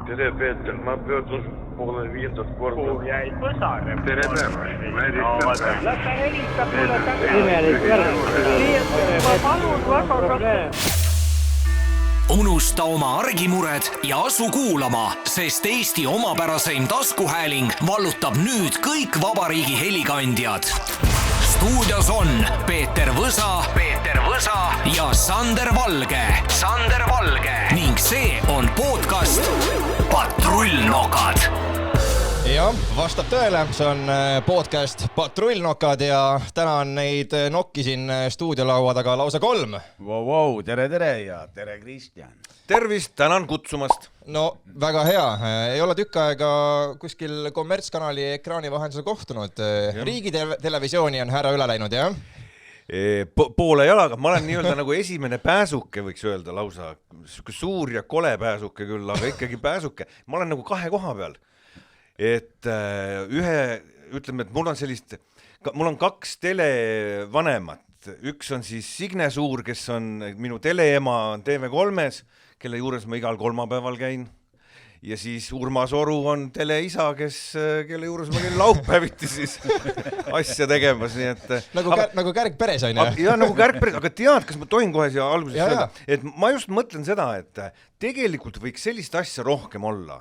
Tere, Peeter, ma pöördun poole 5. korda. Kuhu jäi põsane? Tere päeva. Ma helistan. Las ta helistab mulle tagasi. Imelik värk. Ma palun väga Unusta oma argimured ja asu kuulama, sest Eesti omapäraseim taskuhääling vallutab nüüd kõik vabariigi helikandjad. Stuudios on Peeter Võsa ja Sander Valge ning see on podcast Patrullnokad. Jah, vastab tõele, see on podcast Patrullnokad ja täna on neid nokki siin stuudiolaua taga lausa 3. Wow, tere ja tere Kristjan. Tervist, tänan kutsumast. No väga hea, ei ole tükk aega kuskil kommertskanali ekraani vahendusel kohtunud. Riigitelevisiooni on härra üle läinud, jah? Poole jalaga, ma olen nii-öelda nagu esimene pääsuke, võiks öelda lausa. Suur ja kole pääsuke küll, aga ikkagi pääsuke. Ma olen nagu 2 koha peal. Et ütleme, et mul on 2 televanemat. Üks on siis Signe Suur, kes on minu teleema TV3-s, kelle juures ma igal kolmapäeval käin. Ja siis Urmas Oru on teleisa, kelle juures ma käin laupäeviti siis asja tegemas. Nii et, nagu kärg peres on, jah? Jah, nagu kärg peres, aga tead, kas ma tohin kohe siia alguses öelda, et ma just mõtlen seda, et tegelikult võiks sellist asja rohkem olla.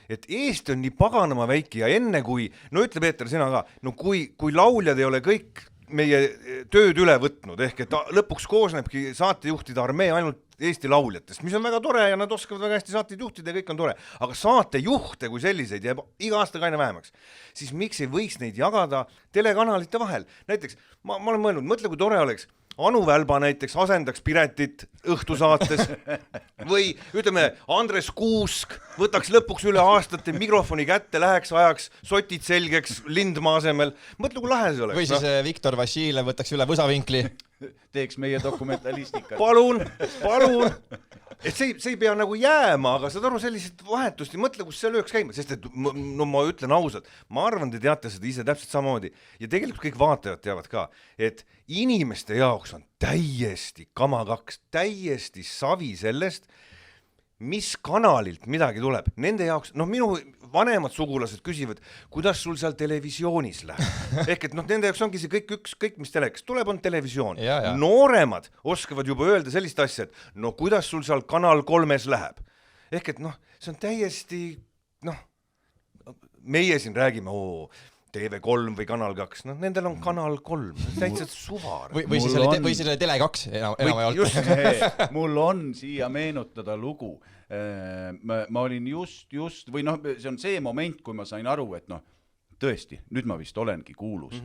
Et Eesti on nii paganama väike ja enne kui, no ütle Peeter, sina ka, no kui lauljad ei ole kõik meie tööd üle võtnud, ehk et lõpuks koosnebki saatejuhtide armee ainult Eesti lauljatest, mis on väga tore ja nad oskavad väga hästi saateid juhtida ja kõik on tore, aga saatejuhte kui selliseid jääb iga aastaga aina vähemaks, siis miks ei võiks neid jagada telekanalite vahel? Näiteks, ma olen mõelnud, mõtle kui tore oleks, Anu Välba näiteks asendaks Piretit õhtusaates või ütleme, Andres Kuusk võtaks lõpuks üle aastate mikrofoni kätte, läheks ajaks sotid selgeks Lindmaa asemel. Mõtle, kui lahe see oleks. Või siis Viktor Vassiljev võtaks üle Võsavinkli. Teeks meie dokumentalistikat. Palun. Et see ei pea nagu jääma, aga saad aru sellised vahetust ja mõtle, kus see lööks käima, sest et no ma ütlen ausalt, ma arvan, te teate seda ise täpselt samamoodi ja tegelikult kõik vaatajad teavad ka, et inimeste jaoks on täiesti kamakaks, täiesti savi sellest, mis kanalilt midagi tuleb. Nende jaoks, minu vanemad sugulased küsivad, kuidas sul seal televisioonis läheb. Ehk et nende jaoks ongi see kõik mis telekas tuleb, on televisioon. Ja. Nooremad oskavad juba öelda sellist asja, et kuidas sul seal kanal 3-s läheb. Ehk et see on täiesti, meie siin räägime, TV3 või Kanal 2, nendel on Kanal 3, täitsa suvar. Või siis oli Tele2 enam ei olnud. Mul on siia meenutada lugu. Ma olin just, või see on see moment, kui ma sain aru, et tõesti, nüüd ma vist olengi kuulus.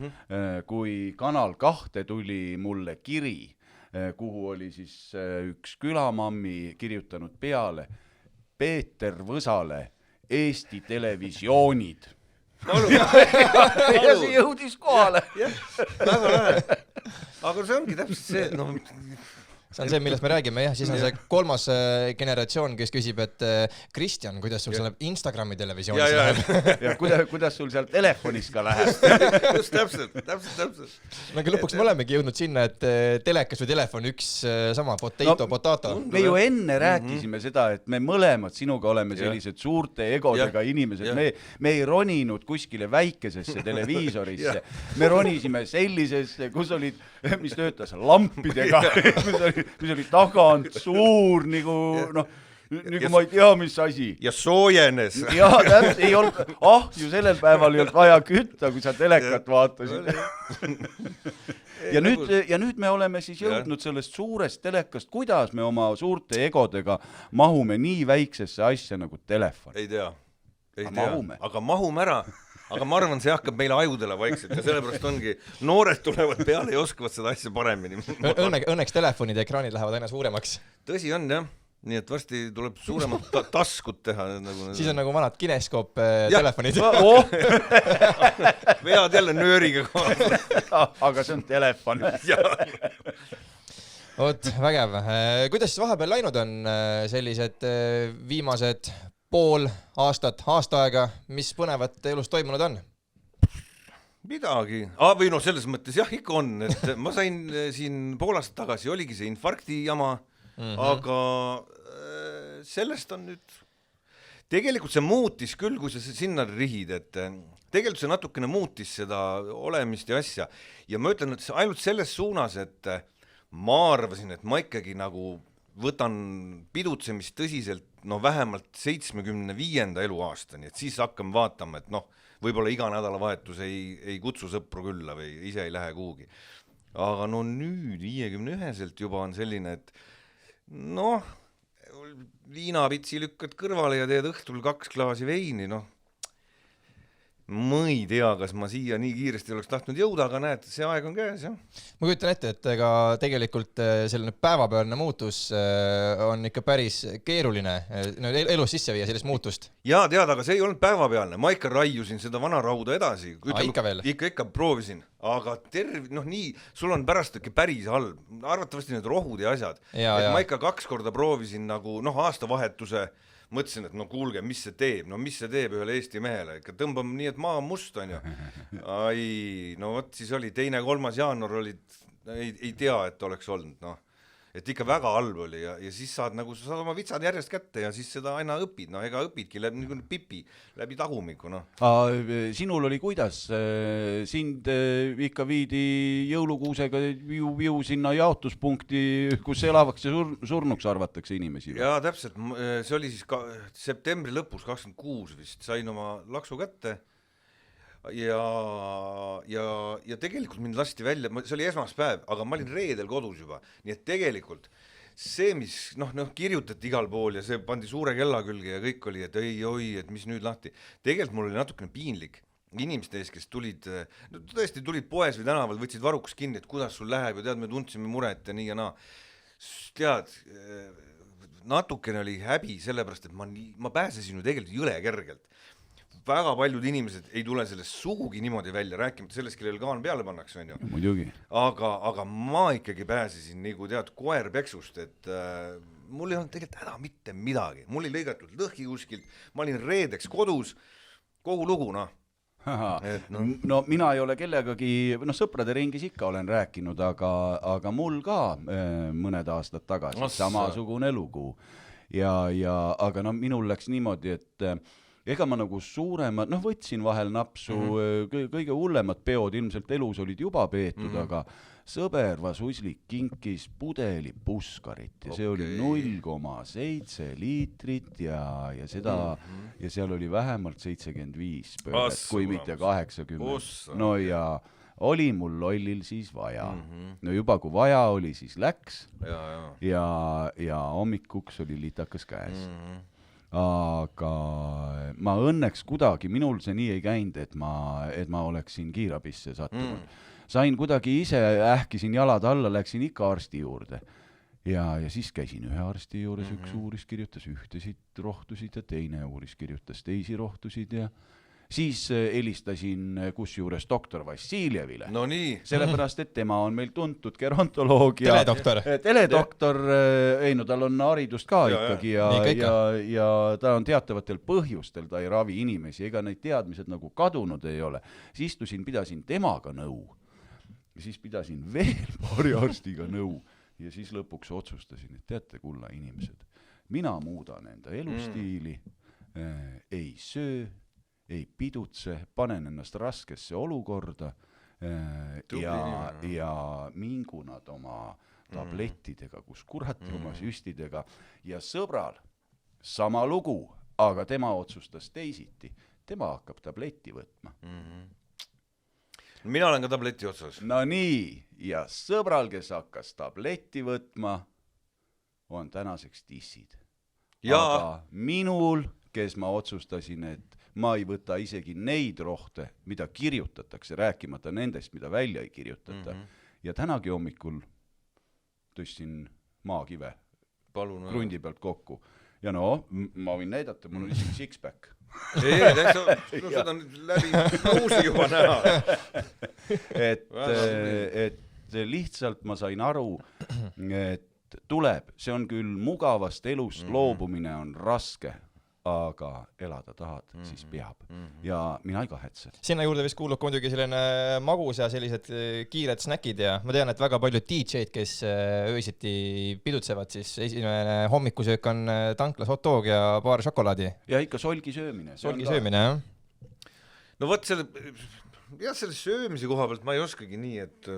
Kui Kanal 2 tuli mulle kiri, kuhu oli siis üks külamammi kirjutanud peale Peeter Võsale Eesti televisioonid. Ja see jõudis kohale. Väga lähe. Aga see ongi täpselt see, See on see, millest me räägime, jah, siis on see 3. generatsioon, kes küsib, et Kristjan, kuidas sul seal Instagrami televisioonis läheb? Ja kuidas sul seal telefonis ka läheb? Just täpselt. Aga lõpuks me olemegi jõudnud sinna, et telekas või telefon üks sama, potato. Me ju enne rääkisime seda, et me mõlemad sinuga oleme sellised suurte egodega inimesed. Me ei roninud kuskile väikesesse televiisorisse. Me ronisime sellisesse, kus olid, mis töötas lampidega, mis oli tagant suur, nagu ma ei tea, mis asi. Ja soojenes. Ja täpselt, ei olnud, ju sellel päeval ei olnud vaja kütta, kui sa telekat vaatasid. Ja nüüd me oleme siis jõudnud sellest suurest telekast, kuidas me oma suurte egodega mahume nii väiksesse asja nagu telefon. Ei tea. Aga mahume ära. Aga ma arvan, see hakkab meile ajudele vaikselt ja sellepärast ongi, noored tulevad peale ja oskavad seda asja paremini. Õnneks telefonide ekraanid lähevad aina suuremaks. Tõsi on, jah. Nii et varsti tuleb suuremad taskut teha. Siis on nagu vanad kineskoop telefonid. Vead jälle nööriga kohal. Aga see on telefon. Oot, vägev. Kuidas siis vahepeal läinud on sellised viimased pool aastat, aasta aega, mis põnevat elus toimunud on? Midagi. Või selles mõttes jah, ikka on. Et ma sain siin pool aastat tagasi, oligi see infarkti jama, aga sellest on nüüd tegelikult see muutis küll, kui sa sinna rihid, et tegelikult see natukene muutis seda olemist ja asja ja ma ütlen, et ainult selles suunas, et ma arvasin, et ma ikkagi nagu võtan pidutsemist tõsiselt vähemalt 75. eluaastani, et siis hakkame vaatama, et võib-olla iga nädalavahetus ei kutsu sõpru külla või ise ei lähe kuhugi. Aga nüüd 51-selt juba on selline, et viinapitsi lükkad kõrvale ja teed õhtul 2 klaasi veini, ma ei tea, kas ma siia nii kiiresti oleks tahtnud jõuda, aga näed, see aeg on käes, jah. Ma kujutan ette, et ega tegelikult selline päevapealne muutus on ikka päris keeruline elus sisse viia sellist muutust. Jaa, tead, aga see ei olnud päevapealne. Ma ikka raiusin seda vana rauda edasi. Ikka veel? Ikka proovisin. Aga nii, sul on pärast ikka päris halb. Arvatavasti need rohud ja asjad. Ma ikka 2 korda proovisin nagu aastavahetuse mõtlesin, et kuulge, mis see teeb ühele Eesti mehele, ikka tõmbame nii, et maa on must, on ju. Siis oli 2.–3. jaanuar olid, ei tea, et oleks olnud, et ikka väga halb oli ja siis saad oma vitsad järjest kätte ja siis seda aina õpid, ega õpidki läbi pipi, läbi tagumiku, Sinul oli kuidas? Sind ikka viidi jõulukuusega viu sinna jaotuspunkti, kus elavaks ja surnuks arvatakse inimesi? Jaa, täpselt, see oli siis septembri lõpus, 26 vist, sain oma laksu kätte ja tegelikult mind lasti välja, see oli esmaspäev, aga ma olin reedel kodus juba, nii et tegelikult see, mis kirjutati igal pool ja see pandi suure kella külge ja kõik oli, et et mis nüüd lahti, tegelikult mul oli natukene piinlik inimeste ees, kes tõesti tulid poes või tänaval, võtsid varuks kinni, et kuidas sul läheb ja tead, me tundsime muret ja nii ja naa. Tead, natukene oli häbi sellepärast, et ma pääsesin ju tegelikult jõle kergelt. Väga paljud inimesed ei tule sellest sugugi niimoodi välja, rääkimata sellest, kellel kaan peale pannakse, on ju. Muidugi. Aga ma ikkagi pääsesin nagu tead koer peksust, et mul ei olnud tegelikult häda mitte midagi. Mul ei lõigatud lõhki kuskilt, ma olin reedeks kodus, kogu lugu, mina ei ole kellegagi, sõprade ringis ikka olen rääkinud, aga mul ka mõned aastad tagasi samasugune lugu. Aga minul läks niimoodi, et ega ma nagu suuremad, võtsin vahel napsu, kõige hullemad peod ilmselt elus olid juba peetud, aga sõber Vasuslik kinkis pudeli puskarit ja see oli 0,7 liitrit ja seda ja seal oli vähemalt 75 pöödet, kui mitte 80. Ja oli mul lollil siis vaja. Juba kui vaja oli, siis läks ja hommikuks oli litakas käes. Aga ma õnneks kuidagi, minul see nii ei käinud, et ma oleksin kiirabisse sattunud. Sain kuidagi ise, ähkisin jalad alla, läksin ikka arsti juurde. Ja siis käisin ühe arsti juures, üks uuris kirjutas ühtesid rohtusid ja teine uuris kirjutas teisi rohtusid ja siis helistasin kusjuures doktor Vassiljevile. No nii. Sellepärast, et tema on meil tuntud gerontoloog ja teledoktor. Tal on haridust ka ikkagi ja ta on teatavatel põhjustel, ta ei ravi inimesi, ega neid teadmised nagu kadunud ei ole. Siis istusin, pidasin temaga nõu. Siis pidasin veel paari arstiga nõu ja siis lõpuks otsustasin, et teate, kulla inimesed, mina muudan enda elustiili, ei söö, ei pidutse, panen ennast raskesse olukorda ja mingu nad oma tablettidega, kus kurati oma süstidega ja sõbral sama lugu, aga tema otsustas teisiti. Tema hakkab tabletti võtma. Mina olen ka tableti otsas. No nii, ja sõbral, kes hakkas tabletti võtma, on tänaseks tissid. Aga minul, kes ma otsustasin, et ma ei võta isegi neid rohte, mida kirjutatakse, rääkimata nendest, mida välja ei kirjutata. Ja tänagi hommikul tõstsin maakive krundi pealt kokku. Ja ma võin näidata, mul on isegi six-pack. Seda on läbi uusi juba näha. Et lihtsalt ma sain aru, et tuleb, see on küll mugavast elust loobumine on raske, aga elada tahad, siis peab. Ja mina ei kahetse. Sinna juurde vist kuulub muidugi selline magus ja sellised kiired snäkid ja ma tean, et väga paljud DJ-d, kes öösiti pidutsevad, siis esimene hommikusöök on tanklas hot dog ja paar šokolaadi. Ja ikka solgi söömine. Solgi söömine, jah. No võt selle söömise koha pealt ma ei oskagi nii, et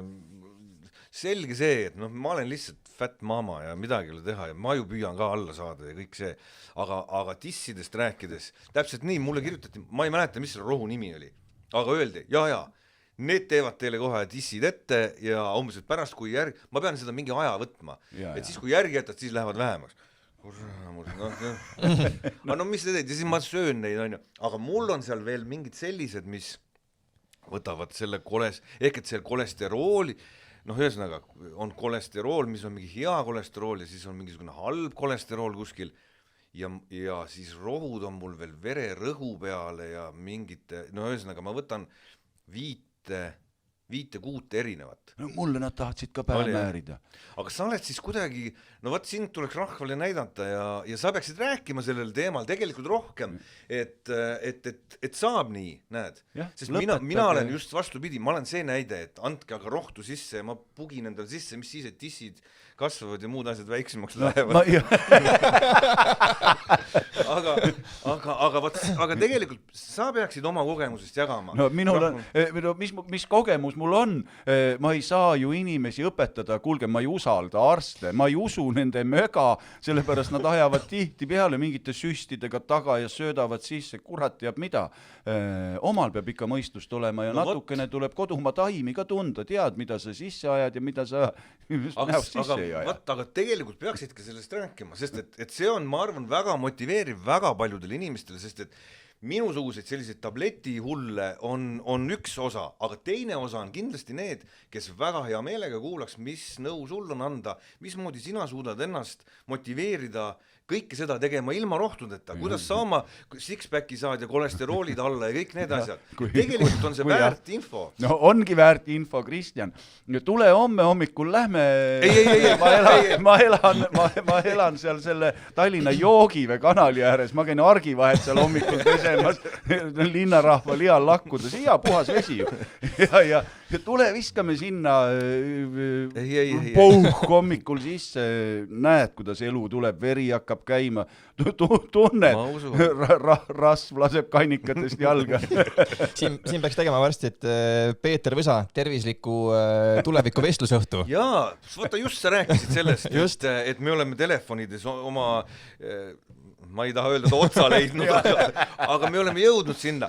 selge see, et ma olen lihtsalt fat mama ja midagi ei ole teha ja ma ju püüan ka alla saada ja kõik see, aga tissidest rääkides, täpselt nii, mulle kirjutati, ma ei mäleta, mis selle rohu nimi oli, aga öeldi, ja, need teevad teile kohe tissid ette ja umbes, et pärast kui ma pean seda mingi aja võtma, et siis kui järgi jätad, siis lähevad vähemaks. No mis te teed ja siis ma söön neid, on ju, aga mul on seal veel mingid sellised, mis võtavad selle ehk et selle kolesterooli, ühesõnaga on kolesterool, mis on mingi hea kolesterool ja siis on mingisugune halb kolesterool kuskil ja siis rohud on mul veel vererõhu peale ja mingite, ühesõnaga ma võtan 5-6 erinevat. No mulle nad tahtsid ka pähe määrida. Aga sa oled siis kuidagi, sind tuleks rahvale näidata ja sa peaksid rääkima sellel teemal tegelikult rohkem, et saab nii, näed. Sest mina olen just vastupidi, ma olen see näide, et andke aga rohtu sisse ja ma pugin endale sisse, mis siis, et tissid kasvavad ja muud asjad väiksemaks lähevad. Aga tegelikult sa peaksid oma kogemusest jagama. No minul on, mis kogemus mul on, ma ei saa ju inimesi õpetada, kuulge, ma ei usalda arste, ma ei usu nende möga, sellepärast nad ajavad tihti peale mingite süstidega taga ja söödavad sisse, kurat teab mida. Omal peab ikka mõistust olema ja natukene tuleb kodumaa taimi ka tunda, tead, mida sa sisse ajad ja mida sa näost sisse ei aja. Aga tegelikult peaksidki sellest rääkima, sest et see on, ma arvan, väga motiveeriv väga paljudele inimestele, sest et minusuguseid selliseid tabletihulle on üks osa, aga teine osa on kindlasti need, kes väga hea meelega kuulaks, mis nõu sul on anda, mismoodi sina suudad ennast motiveerida kõike seda tegema ilma rohtudeta, kuidas sa oma six-packi saad ja kolesteroolid alla ja kõik need asjad. Tegelikult on see väärt info. No ongi väärt info, Kristjan. Tule homme hommikul, lähme. Ma elan seal selle Tallinna Joogive kanali ääres, ma käin argivahet seal hommikul pesemas, linnarahva lial lakkudes, hea puhas vesi ju. Ja tule viskame sinna pauh hommikul sisse, näed, kuidas elu tuleb, veri hakkab käima, tunned, rasv laseb kannikatest jalga. Siin peaks tegema varsti, et Peeter Võsa, tervisliku tuleviku vestlusõhtu. Jaa, vaata just sa rääkisid sellest, et me oleme telefonides oma, ma ei taha öelda, et otsa leidnud, aga me oleme jõudnud sinna.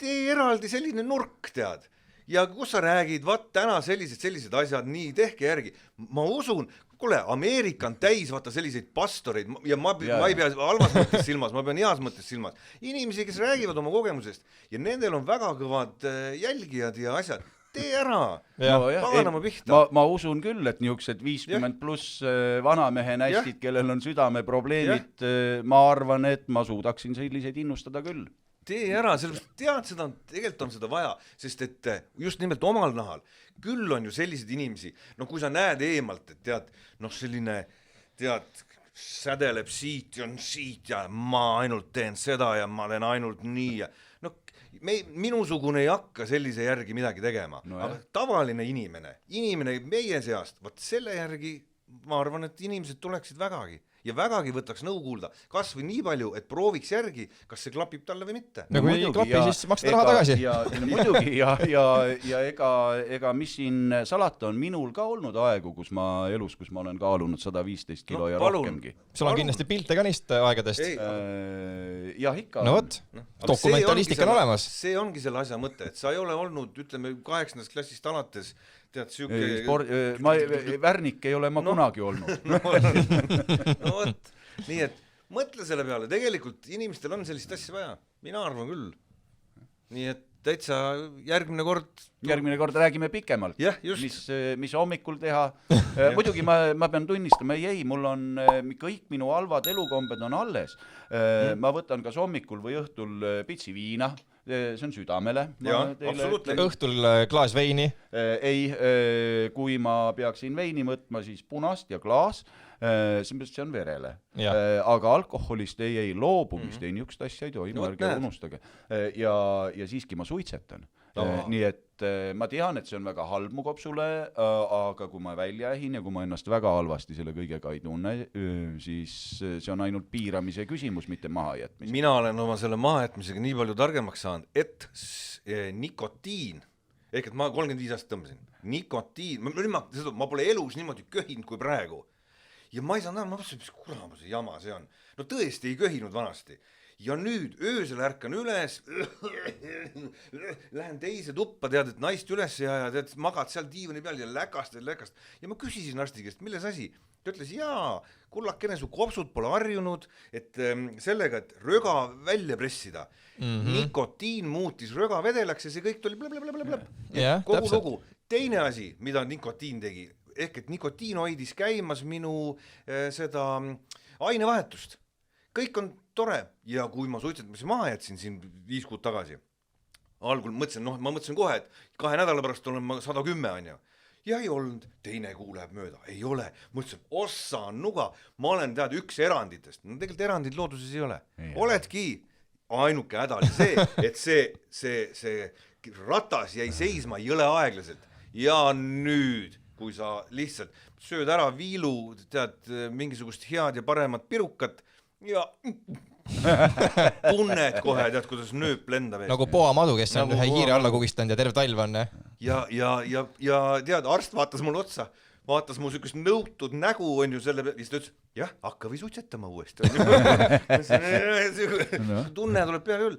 Tee eraldi selline nurk, tead. Ja kus sa räägid, vaat täna sellised asjad, nii, tehke järgi. Ma usun, kuule, Ameerika on täis vaata selliseid pastoreid ja ma ei pea halvas mõttes silmas, ma pean heas mõttes silmas. Inimesi, kes räägivad oma kogemusest ja nendel on väga kõvad jälgijad ja asjad. Tee ära, paganama pihta. Ma usun küll, et niisugused 50 pluss vanamehe näistid, kellel on südameprobleemid, ma arvan, et ma suudaksin selliseid innustada küll. Tee ära, sellepärast tead seda, tegelikult on seda vaja, sest et just nimelt omal nahal, küll on ju sellised inimesi, kui sa näed eemalt, et tead, selline, tead, sädeleb siit ja siit ja ma ainult teen seda ja ma teen ainult nii ja minusugune ei hakka sellise järgi midagi tegema, aga tavaline inimene meie seast, vaat selle järgi ma arvan, et inimesed tuleksid vägagi. Ja vägagi võtaks nõu kuulda, kas või nii palju, et prooviks järgi, kas see klapib talle või mitte. No kui ei klapi, siis maksad raha tagasi. Muidugi, ja ega mis siin salata on minul ka olnud aegu, kus ma olen kaalunud 115 kilo ja rohkemgi. Sul on kindlasti pilte ka neist aegadest. Jah, ikka. No võt, dokumentalistika on olemas. See ongi selle asja mõte, et sa ei ole olnud, ütleme, 8. klassist alates tead, värnik ei ole ma kunagi olnud. No võt, nii et mõtle selle peale, tegelikult inimestel on sellist asja vaja, mina arvan küll. Nii et täitsa järgmine kord räägime pikemalt, mis hommikul teha. Muidugi ma pean tunnistama, mul on kõik minu halvad elukombed on alles. Ma võtan kas hommikul või õhtul pitsi viina. See on südamele. Õhtul klaas veini? Ei, kui ma peaksin veini võtma, siis punast ja klaas. see on verele. Aga alkoholist ei loobumist, ei niisugust asja ei tohi, ärge unustage. Ja siiski ma suitsetan. Nii et ma tean, et see on väga halb mu kopsule, aga kui ma välja ähin ja kui ma ennast väga halvasti selle kõigega ei tunne, siis see on ainult piiramise küsimus, mitte mahajätmise. Mina olen oma selle mahajätmisega nii palju targemaks saanud, et nikotiin, ehk et ma 35 aastat tõmbasin, nikotiin, ma pole elus niimoodi köhinud kui praegu. Ja ma ei saanud, ma mõtlesin, mis kurama see jama see on. No tõesti ei köhinud vanasti. Ja nüüd öösel ärkan üles, lähen teise tuppa, tead, et naist üles ja tead, magad seal diivani peal ja läkast. Ja ma küsisin arsti käest, milles asi? Ta ütles, kullakene, su kopsud pole harjunud, et sellega, et röga välja pressida. Nikotiin muutis röga vedelaks ja see kõik tuli blab. Kogu lugu. Teine asi, mida nikotiin tegi, ehk et nikotiin hoidis käimas minu seda ainevahetust. Kõik on tore ja kui ma suitsetamise maha jätsin siin 5 kuud tagasi, algul mõtlesin, ma mõtlesin kohe, et 2 nädala pärast olen ma 110 on ju. Ja ei olnud, teine kuu läheb mööda, ei ole, mõtlesin, ossa nuga, ma olen tead üks eranditest, no tegelikult erandid looduses ei ole, oledki ainuke häda oli see, et see ratas jäi seisma jõle aeglaselt ja nüüd, kui sa lihtsalt sööd ära viilu, tead mingisugust head ja paremat pirukat, ja tunned kohe, tead, kuidas nööp lendab ees. Nagu poamadu, kes on ühe hiire alla kugistanud ja terve talv on. Ja tead, arst vaatas mul otsa, vaatas mul sükest nõutud nägu on ju selle peale, ja siis ta ütles, jah, hakka või suitsetama uuesti. Tunne tuleb peale küll,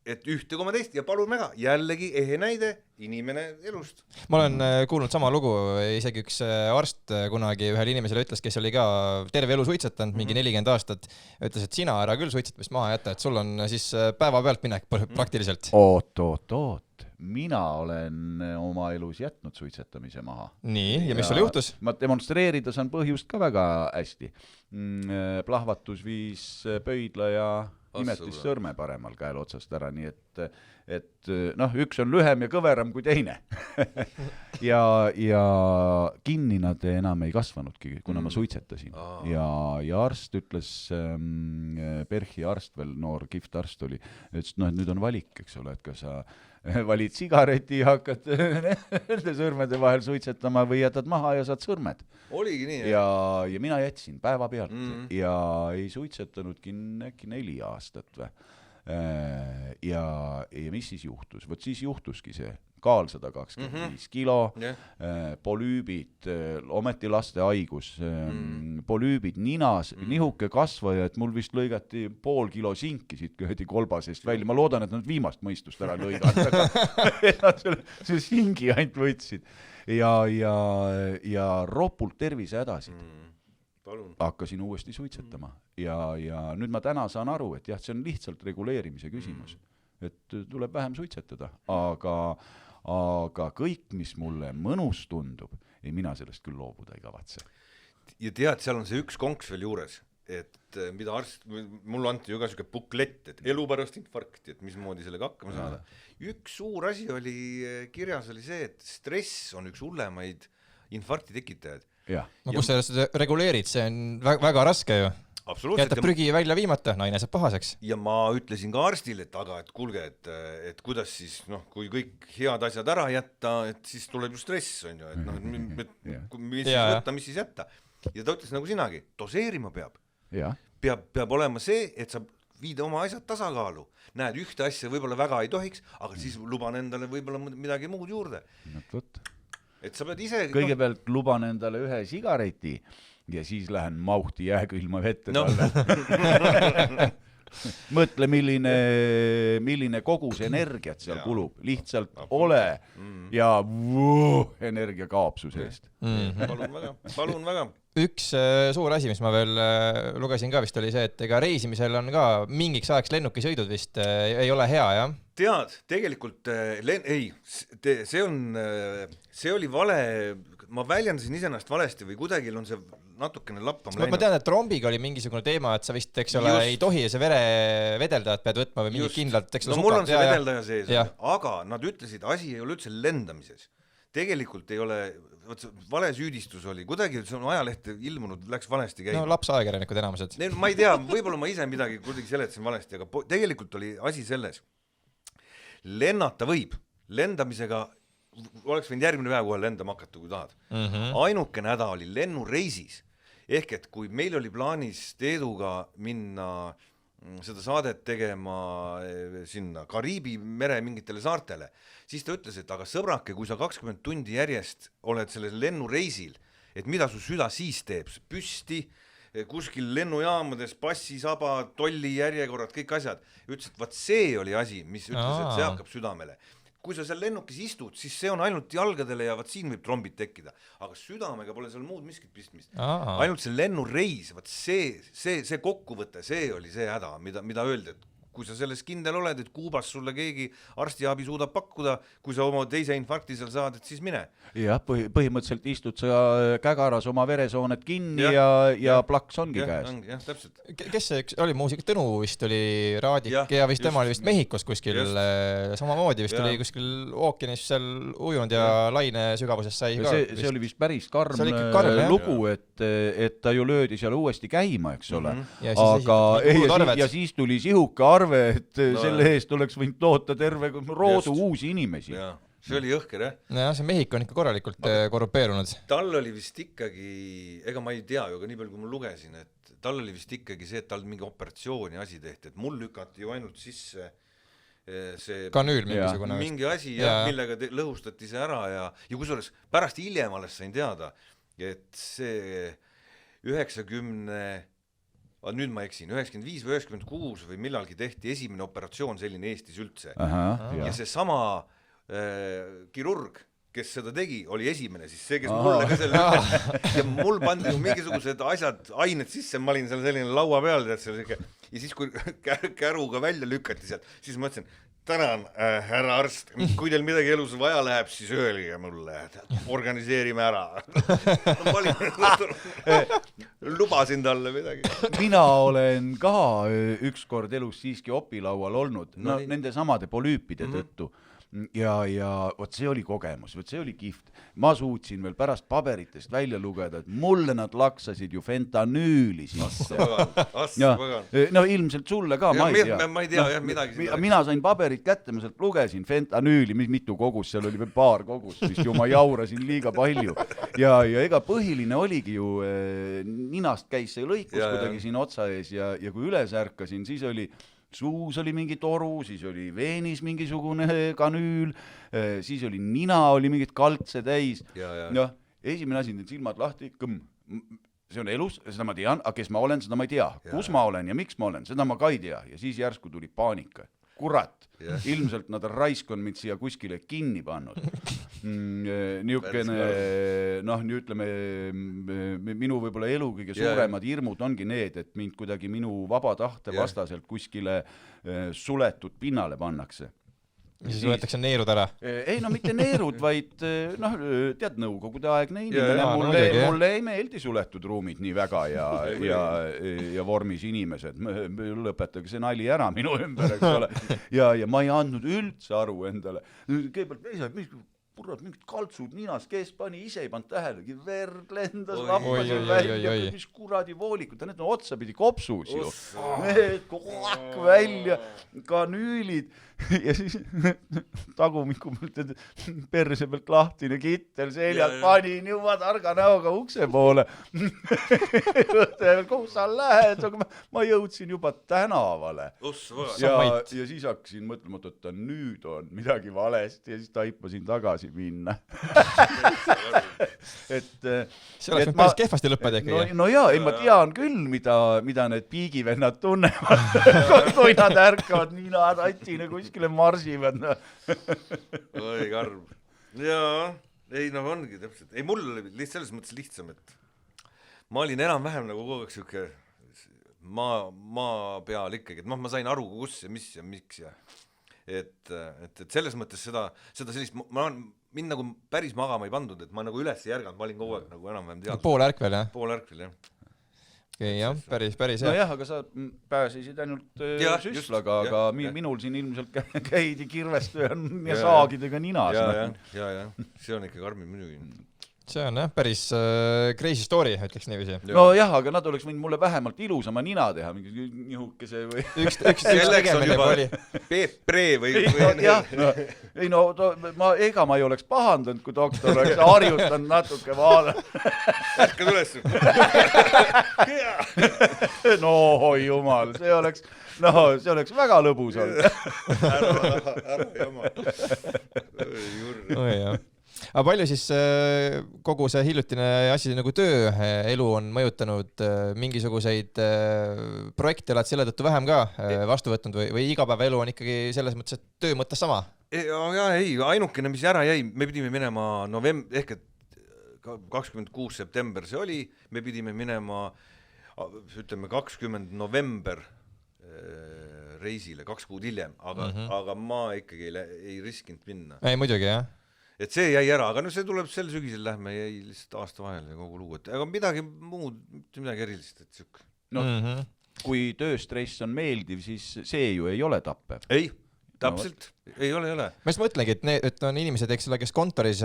et ühte koma teist ja palun väga, jällegi ehe näide, inimene elust. Ma olen kuulnud sama lugu, isegi üks arst kunagi ühele inimesele ütles, kes oli ka terve elu suitsetanud, mingi 40 aastat, ütles, et sina ära küll suitsetamist maha jätta, et sul on siis päeva pealt minek praktiliselt. Oot. Mina olen oma elus jätnud suitsetamise maha. Nii, ja mis sul juhtus? Ma demonstreerida saan põhjust ka väga hästi. Plahvatus viis pöidla ja nimetis sõrme paremal käel otsast ära, nii et üks on lühem ja kõveram kui teine. ja kinni nad enam ei kasvanudki, kuna ma suitsetasin. Ja arst ütles, Perhi arst veel, noor kihvt arst oli, et nüüd on valik, eks ole, et kas sa valid sigareti ja hakkad nende sõrmede vahel suitsetama või jätad maha ja saad sõrmed. Oligi nii. Ja mina jätsin päeva pealt ja ei suitsetanudki äkki 4 aastat või. Ja mis siis juhtus? Võt siis juhtuski see kaal 125 kilo, polüübid, ometi laste haigus, polüübid ninas, nihuke kasvaja, et mul vist lõigati 0,5 kilo sinki siit kõhedi kolbasest välja. Ma loodan, et nad viimast mõistust ära lõiganud, et nad selle singi ainult võtsid. Ja ropult tervise hädasid. Hakkasin uuesti suitsetama. Ja nüüd ma täna saan aru, et jah, see on lihtsalt reguleerimise küsimus. Et tuleb vähem suitsetada, aga kõik, mis mulle mõnus tundub, ei mina sellest küll loobuda ei kavatse. Ja tead, seal on see üks konks veel juures, et mida arst, mul anti ju ka selline buklett, et elu pärast infarkti, et mismoodi sellega hakkama saada. Üks suur asi oli kirjas oli see, et stress on üks hullemaid infarkti tekitajad. No kus sa reguleerid, see on väga raske ju. Jätab prügi välja viimata, naine saab pahaseks. Ja ma ütlesin ka arstile, et kuulge, et kuidas siis, kui kõik head asjad ära jätta, et siis tuleb ju stress, on ju, mis siis jätta. Ja ta ütles nagu sinagi, doseerima peab. Peab olema see, et sa viid oma asjad tasakaalu. Näed, ühte asja võib-olla väga ei tohiks, aga siis luban endale võib-olla midagi muud juurde. Et sa pead ise... Kõigepealt luban endale ühe sigareti ja siis lähen mauhti jääkülma vette talle. Mõtle, milline kogus energiat seal kulub. Lihtsalt ole ja energia kaob su seest. Palun väga. Üks suur asi, mis ma veel lugesin ka vist oli see, et ega reisimisel on ka mingiks ajaks lennukisõidud vist ei ole hea, jah? Tead, tegelikult see oli vale, ma väljendasin iseennast valesti või kuidagi on see natukene lappama läinud. Ma tean, et trombiga oli mingisugune teema, et sa vist, eks ole, ei tohi see vere vedeldajat pead võtma või mingi kindlalt, eks ole, mul on see vedeldaja sees, aga nad ütlesid, asi ei ole üldse lendamises. tegelikult ei ole, vale süüdistus oli, kuidagi see on ajalehte ilmunud, läks valesti käima. No lapsajakirjanikud enamused. Ma ei tea, võib-olla ma ise midagi kuidagi seletasin valesti, aga tegelikult oli asi selles. Lennata võib, lendamisega oleks võinud järgmine päev kohe lendama hakata, kui tahad. Ainuke häda oli lennureisis, ehk et kui meil oli plaanis Teeduga minna seda saadet tegema sinna Kariibi mere mingitele saartele, siis ta ütles, et aga sõbrake, kui sa 20 tundi järjest oled selles lennureisil, et mida su süda siis teeb, püsti, kuskil lennujaamades, passisaba, tolli järjekorrad, kõik asjad. Ütles, et vaat see oli asi, mis ütles, et see hakkab südamele. Kui sa seal lennukis istud, siis see on ainult jalgadele ja vaat siin võib trombid tekkida. Aga südamega pole seal muud miskit pistmist. Ainult see lennureis, vaat see kokkuvõte, see oli see häda, mida öeldi, et kui sa selles kindel oled, et Kuubas sulle keegi arstiabi suudab pakkuda, kui sa oma teise infarkti seal saad, et siis mine. Jah, põhimõtteliselt istud sa kägaras oma veresoonet kinni ja plaks ongi käes. Jah, täpselt. Kes see oli muusik? Tõnu vist oli Raadik ja vist tema oli vist Mehhikos kuskil, samamoodi vist oli kuskil ookeanis seal ujunud ja laine sügavuses sai ka. See oli vist päris karm lugu, et ta ju löödi seal uuesti käima, eks ole. Ja siis tuli sihuke arve, et selle eest oleks võinud loota terve roodu uusi inimesi. See oli jõhker, jah? Ja see Mehhiko on ikka korralikult korrupeerunud. Tal oli vist ikkagi, ega ma ei tea ju, aga nii palju kui ma lugesin, et tal oli vist ikkagi see, et tal mingi operatsiooni asi tehti, et mul lükati ju ainult sisse see kanüül mingisugune. Mingi asi, millega lõhustati see ära ja kusjuures pärast hiljem alles sain teada, et see 90... nüüd ma eksin, 95 või 96 või millalgi tehti esimene operatsioon selline Eestis üldse. Ja see sama kirurg, kes seda tegi, oli esimene, siis see, kes mulle ka selle ja mul pandi ju mingisugused asjad, ained sisse, ma olin seal selline laua peal ja siis kui käruga välja lükati sealt, siis ma mõtlesin, tänan, härra arst, kui teil midagi elus vaja läheb, siis öelge mulle, organiseerime ära. Lubasin talle midagi. Mina olen ka ükskord elus siiski opilaual olnud, nende samade polüüpide tõttu. Ja võt see oli kogemus, võt see oli kihvt. Ma suutsin veel pärast paberitest välja lugeda, et mulle nad laksasid ju fentanüüli sisse. No ilmselt sulle ka, ma ei tea. Ma ei tea, jah, midagi. Mina sain paberit kätte, ma sealt lugesin fentanüüli, mitu kogus, seal oli paar kogust, vist ju ma jaurasin liiga palju. Ja ega põhiline oligi ju, ninast käis see lõikus kuidagi siin otsa ees ja kui üles ärkasin, siis oli suus oli mingi toru, siis oli veenis mingisugune kanüül, siis oli nina, oli mingid kaltse täis. Esimene asi, need silmad lahti, see on elus, seda ma tean, aga kes ma olen, seda ma ei tea. Kus ma olen ja miks ma olen, seda ma ka ei tea. Ja siis järsku tuli paanika. Kurat, ilmselt nad raisk on mind siia kuskile kinni pannud. Niukene, ütleme, minu võib-olla elu kõige suuremad hirmud ongi need, et mind kuidagi minu vaba tahte vastaselt kuskile suletud pinnale pannakse. Ja siis võetakse neerud ära? Ei, mitte neerud, vaid tead, nõukogude aegne inimene. Mulle ei meeldi suletud ruumid nii väga ja vormis inimesed. Lõpetage see nali ära minu ümber, eks ole. Ja ma ei andnud üldse aru endale. Kõigepealt, purrad, mingid kaltsud ninas, kes pani, ise ei pannud tähelegi, verd lendas, lappasid välja, mis kuradi voolikud, need on otsapidi kopsus ju. Koak välja, kanüülid ja siis tagumiku perse pealt lahtine kittel seljalt panin juba targa näoga ukse poole. Kuhu sa lähed? Ma jõudsin juba tänavale. Ja siis hakkasin mõtlema, et nüüd on midagi valesti ja siis taipasin tagasi minna. See oleks päris kehvasti lõpped äkki. No jaa, ma tean küll, mida need piigivennad tunnevad, kui nad ärkavad nina tatsina kuskile marsivad. Oi, karm. Jaa, ei, ongi täpselt. Ei, mul oli selles mõttes lihtsam, et ma olin enam-vähem nagu kogu aeg siuke maa peal ikkagi, et ma sain aru, kus ja mis ja miks ja et selles mõttes seda sellist, mind nagu päris magama ei pandud, et ma nagu üles ei järganud, ma olin kogu aeg nagu enam-vähem teadnud. Poolärkvel, jah? Poolärkvel, jah. jah, päris hea. Nojah, aga sa pääsesid ainult süstlaga, aga minul siin ilmselt käidi kirveste ja saagidega ninas. Ja, see on ikka karmim muidugi. See on päris crazy story, ütleks niiviisi. No jah, aga nad oleks võinud mulle vähemalt ilusama nina teha, mingi nihukese või... Üks tegemine oli. Peep Pree või... Ei no, ega ma ei oleks pahandanud, kui doktor oleks harjutanud natuke vaada. Ärka tulessu. No, jumal, see oleks väga lõbus olnud. Ära jama. Oi jah. Aga palju siis kogu see hiljutine asi nagu tööelu on mõjutanud, mingisuguseid projekte oled selle tõttu vähem ka vastu võtnud või igapäevaelu on ikkagi selles mõttes, et töö mõttes sama? Ainukene, mis ära jäi, me pidime minema ehk et 26. september see oli, me pidime minema, ütleme 20. november reisile 2 kuud hiljem, aga ma ikkagi ei riskinud minna. Ei, muidugi, jah. Et see jäi ära, aga see tuleb sel sügisel lähme, jäi lihtsalt aasta vahele kogu lugu, aga midagi muud, midagi erilist, et süük. No, kui tööstress on meeldiv, siis see ju ei ole tappev. Ei, täpselt, ei ole. Ma just mõtlengi, et on inimesed, kes kontoris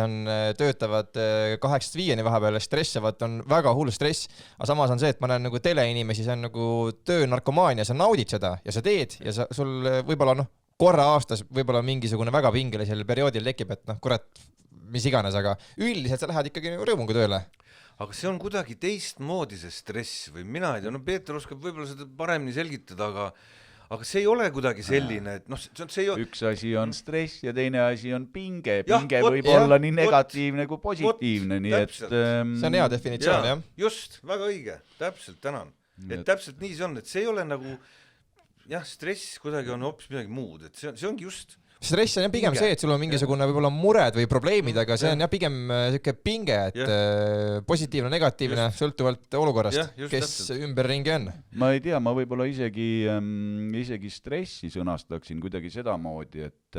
töötavad 8-5 vahepeal stressivad, on väga hull stress, aga samas on see, et ma näen nagu teleinimesi, see on nagu töönarkomaania, sa naudid seda ja sa teed ja sul võib-olla korra aastas võib-olla mingisugune väga pingelisel perioodil tekib, et kurat, mis iganes, aga üldiselt sa lähed ikkagi rõõmuga tööle. Aga see on kuidagi teistmoodi see stress või mina ei tea, Peeter oskab võib-olla seda paremini selgitada, aga see ei ole kuidagi selline, et see ei... Üks asi on stress ja teine asi on pinge. Pinge võib olla nii negatiivne kui positiivne, nii et... See on hea definitsioon, jah. Just, väga õige, täpselt, tänan. Et täpselt nii see on, et see ei ole nagu... Jah, stress kuidagi on hoopis midagi muud, et see ongi just... Stress on pigem see, et sul on mingisugune võib-olla mured või probleemid, aga see on pigem selline pinge, et positiivne, negatiivne, sõltuvalt olukorrast, kes ümberringi on. Ma ei tea, ma võib-olla isegi stressi sõnastaksin kuidagi sedamoodi, et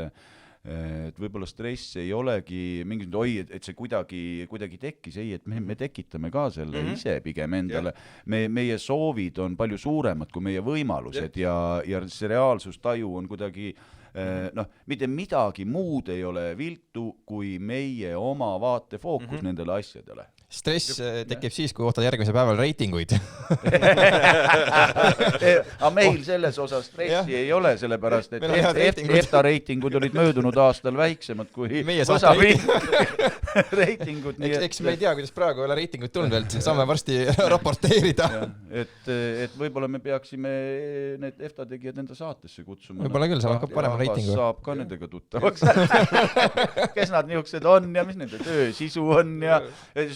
võib-olla stress ei olegi mingisugune, et see kuidagi tekkis, ei, et me tekitame ka selle ise pigem endale. Meie soovid on palju suuremad kui meie võimalused ja see reaalsustaju on kuidagi mitte midagi muud ei ole viltu kui meie oma vaatefookus nendele asjadele. Stress tekib siis, kui ootad järgmise päeval reitinguid. Aga meil selles osas stressi ei ole, sellepärast, et EFTA reitingud olid möödunud aastal väiksemad kui osa reitingud. Eks me ei tea, kuidas praegu ei ole reitinguid tulnud veel, saame varsti raporteerida. Et võib-olla me peaksime need EFTA tegijad enda saatesse kutsuma. Võib-olla küll, saab ka parema reitingu. Saab ka nendega tuttavaks. Kes nad niisugused on ja mis nende töö sisu on ja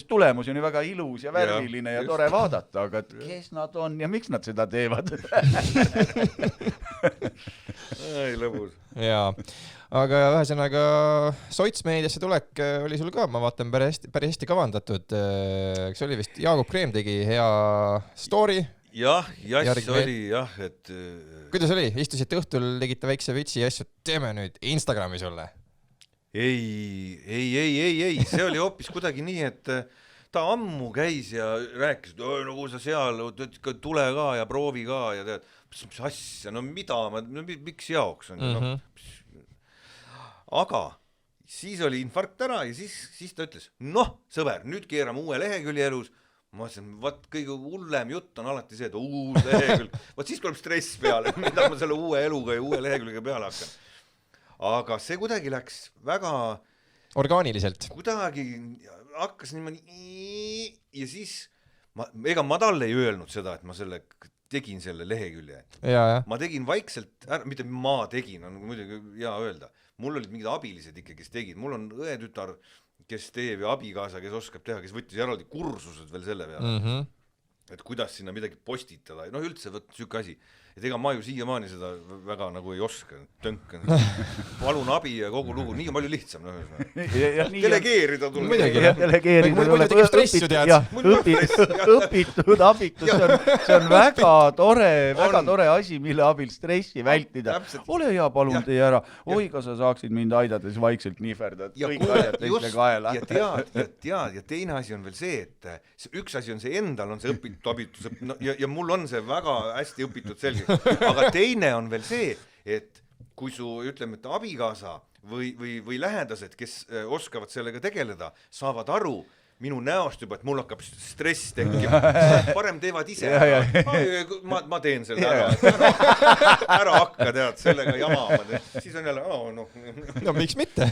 tulemus on ju väga ilus ja värviline ja tore vaadata, aga kes nad on ja miks nad seda teevad? Ei, lõbus. Jaa, aga ühesõnaga sotsmeediasse tulek oli sul ka, ma vaatan, päris hästi kavandatud. Eks oli vist Jaagup Kreem tegi hea story. Jah, oli, et... Kuidas oli? Istusite õhtul, tegite väikse vitsi ja asju, teeme nüüd Instagrami sulle? Ei, see oli hoopis kuidagi nii, et ta ammu käis ja rääkis, et nagu sa seal, tule ka ja proovi ka ja tead, mis asja, miks jaoks on? Aga siis oli infarkt ära ja siis ta ütles, sõber, nüüd keerame uue lehekülje elus. Ma ütlesin, kõige hullem jutt on alati see, et uus lehekülg. Siis tuleb stress peale, mida ma selle uue eluga ja uue lehekülgega peale hakkan. Aga see kuidagi läks väga... Orgaaniliselt. Kuidagi hakkas niimoodi... Ja siis... Ega ma talle ei öelnud seda, et ma tegin selle lehekülje. Ma tegin vaikselt... Mitte ma tegin, on muidugi hea öelda. Mul olid mingid abilised ikka, kes tegid. Mul on õetütar... kes teeb ja abikaasa, kes oskab teha, kes võttis eraldi kursused veel selle peale. Et kuidas sinna midagi postitada. Üldse võtta süük asi. et ega ma ju siiamaani seda väga nagu ei oska, tönkan, palun abi ja kogu lugu, nii on palju lihtsam. Delegeerida tuleb. Õpitud abitus, see on väga tore asi, mille abil stressi vältida. Ole hea, palun tee ära. Oi, kas sa saaksid mind aidata, siis vaikselt nihverdad. Kõik asjad teisle kaela. Ja teine asi on veel see, et üks asi on see endal, on see õpitud abitus ja mul on see väga hästi õpitud selge. Aga teine on veel see, et kui su, ütleme, et abikaasa või lähedased, kes oskavad sellega tegeleda, saavad aru minu näost juba, et mul hakkab stress tekkima. Parem teevad ise. Ma teen selle ära hakka, tead, sellega jamama. Siis on jälle, no miks mitte?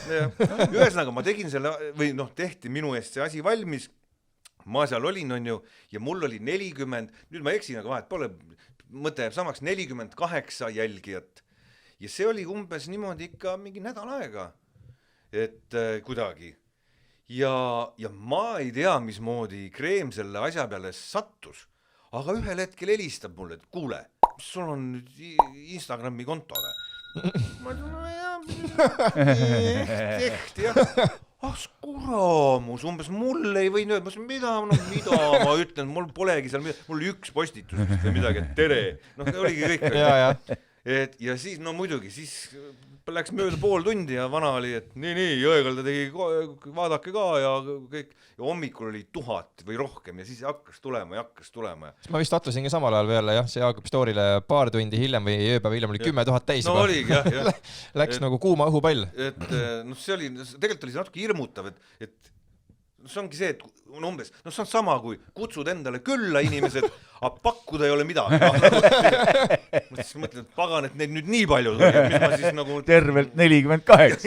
Ühesõnaga, ma tegin selle, või tehti minu eest see asi valmis. Ma seal olin, on ju, ja mul oli 40, nüüd ma eksin, aga vahet pole, mõte jääb samaks, 48 jälgijat. Ja see oli umbes niimoodi ikka mingi nädal aega, et kuidagi. Ja ma ei tea, mismoodi Kreem selle asja peale sattus, aga ühel hetkel helistab mulle, et kuule, mis sul on Instagrami konto või? Ma ütlen, tehti, jah. Kuramus, umbes mulle ei või nüüd, mida ma ütlen, mul polegi seal midagi, mul oli üks postitus või midagi, et tere, oligi kõik. Ja siis, muidugi, siis läks mööda pool tundi ja vana oli, et nii, Jõekalda tegi, vaadake ka ja kõik, ja hommikul oli 1000 või rohkem ja siis hakkas tulema. Ma vist atlusingi samal ajal peale, jah, see Jaagup Storile paar tundi hiljem või ööpäev hiljem oli 10 000 täis. No oligi, jah. Läks nagu kuuma õhupall. Et see oli, tegelikult oli see natuke hirmutav, et see ongi see, et umbes, see on sama kui kutsud endale külla inimesed, aga pakkuda ei ole midagi. Ma siis mõtlen, et pagan, et neid nüüd nii palju tuli, mis ma siis nagu... Tervelt 48.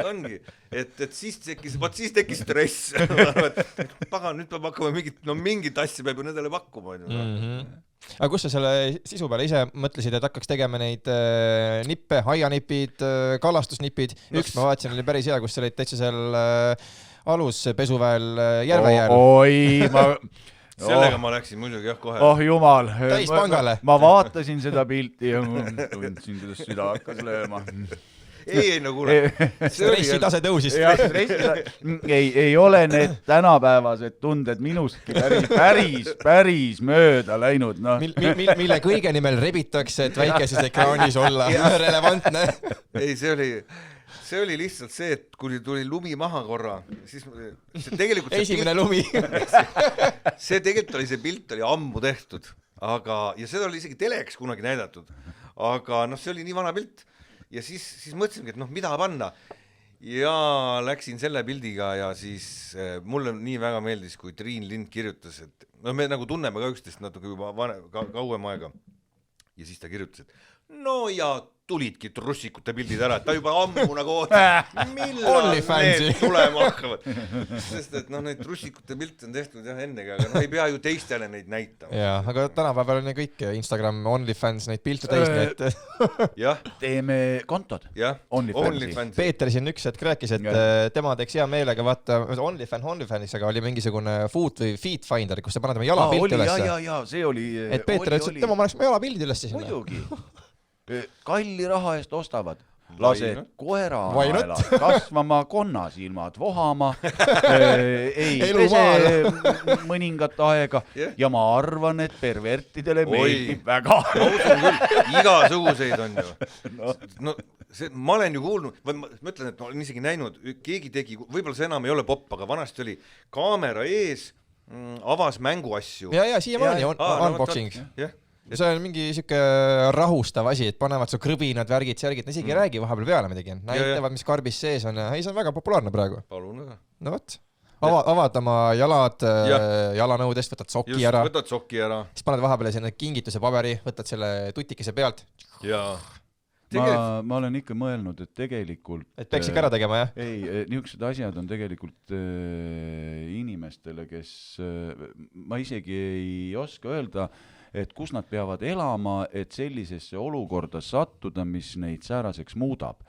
Ongi. Et siis tekkis stress. Pagan, nüüd peab hakkama mingit asja peab ju nendele pakkuma. Aga kus sa selle sisu peale ise mõtlesid, et hakkaks tegema neid nippe, haianipid, kalastusnipid? Üks ma vaatasin, oli päris hea, kus sa olid täitsa seal aluspesuväel Järvejääl. Oi, sellega ma läksin muidugi jah kohe. Oh jumal. Täispangale. Ma vaatasin seda pilti ja tundsin, kuidas süda hakkas lööma. Ei, no kuule. Stressitase tõusis. Ei ole need tänapäevased tunded minustki päris mööda läinud. Mille kõige nimel rebitakse, et väikeses ekraanis olla relevantne. Ei, see oli lihtsalt see, et kui tuli lumi maha korra, siis see tegelikult... Esimene lumi. See tegelikult oli, see pilt oli ammu tehtud, ja seda oli isegi teleks kunagi näidatud, aga see oli nii vana pilt. Ja siis mõtlesingi, et mida panna. Ja läksin selle pildiga ja siis mulle nii väga meeldis, kui Triin Lind kirjutas, et me nagu tunneme ka üksteist natuke juba kauem aega. Ja siis ta kirjutas, et no ja tulidki trussikute pildid ära, et ta juba ammu nagu millal need tulema hakkavad. Sest et neid trussikute pilte on tehtud jah ennega, aga ei pea ju teistele neid näitama. Jaa, aga tänapäeval on ju kõik Instagram, OnlyFans, neid piltu täis, nii et... Jah. Teeme kontod. Jah, OnlyFans. Peeter siin üks hetk rääkis, et tema teeks hea meelega, vaata, OnlyFanis, aga oli mingisugune food või feet finder, kus sa paned oma jalapildi üles. Jaa, see oli... Et Peeter ütles, et tema paneks oma jalapildi üles siis. Muidugi. Kalli raha eest ostavad, lased koera aela kasvama, konnasilmad vohama, ei pese mõningat aega ja ma arvan, et pervertidele meeldib väga. Ma usun küll, igasuguseid on ju. Ma olen ju kuulnud, ma ütlen, et ma olen isegi näinud, keegi tegi, võib-olla see enam ei ole popp, aga vanasti oli kaamera ees, avas mänguasju. Ja, siiamaani unboxing. Jah. Ja see on mingi siuke rahustav asi, et panevad su krõbinad, värgid, särgid, isegi ei räägi vahepeal peale midagi. Näitavad, mis karbis sees on ja see on väga populaarne praegu. Palun aga. No võt. Avad oma jalad jalanõudest, võtad sokki ära. Võtad sokki ära. Siis paned vahepeal sinna kingituse paberi, võtad selle tutikese pealt. Jaa. Ma olen ikka mõelnud, et tegelikult... Et peaks ikka ära tegema, jah? Ei, niisugused asjad on tegelikult inimestele, kes... Ma isegi ei oska öelda, et kus nad peavad elama, et sellisesse olukorda sattuda, mis neid sääraseks muudab.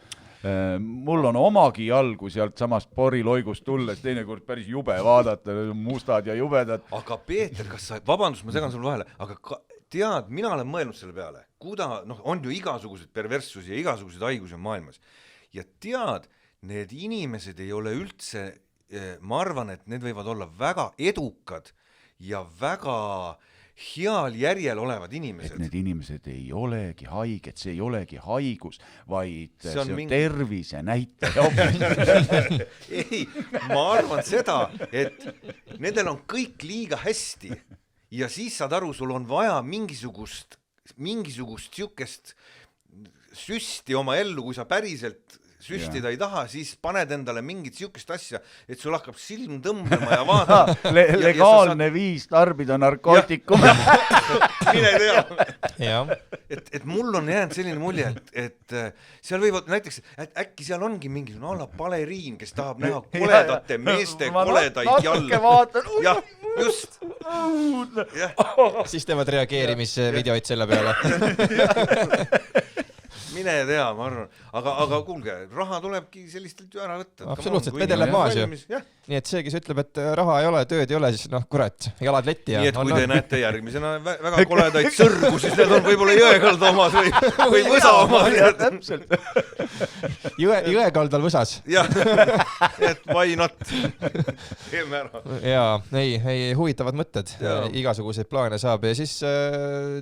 Mul on omagi jalgu sealt samast poriloigust tulles, teinekord päris jube vaadata, mustad ja jubedad. Aga Peeter, kas sa, vabandust, ma segan sul vahele, aga tead, mina olen mõelnud selle peale, on ju igasugused perverssusi ja igasuguseid haigusi on maailmas ja tead, need inimesed ei ole üldse, ma arvan, et need võivad olla väga edukad ja väga heal järjel olevad inimesed. Need inimesed ei olegi haiged, see ei olegi haigus, vaid see on tervise näitaja. Ei, ma arvan seda, et nendel on kõik liiga hästi ja siis saad aru, sul on vaja mingisugust siukest süsti oma ellu, kui sa päriselt süstida ei taha, siis paned endale mingit siukest asja, et sul hakkab silm tõmblema ja vaata. Legaalne viis tarbida narkootikume. Mine tea. Et mul on jäänud selline mulje, et seal võivad näiteks, äkki seal ongi mingisugune ala baleriin, kes tahab näha koledate meeste koledaid jalla. Natuke vaatan. Jah, just. Siis teevad reageerimisvideoid selle peale. Mine tea, ma arvan, aga kuulge, raha tulebki sellistelt ju ära võtta. Absoluutselt, vedeleb maas ju. Nii et see, kes ütleb, et raha ei ole, tööd ei ole, siis kurat, jalad letti. Nii et kui te näete järgmisena väga koledaid sõrgu, siis need on võib-olla Jõekalda omad või Võsa omad. Täpselt. Jõekaldal Võsas. Jah, et why not? Teeme ära. Jaa, ei, huvitavad mõtted. Igasuguseid plaane saab ja siis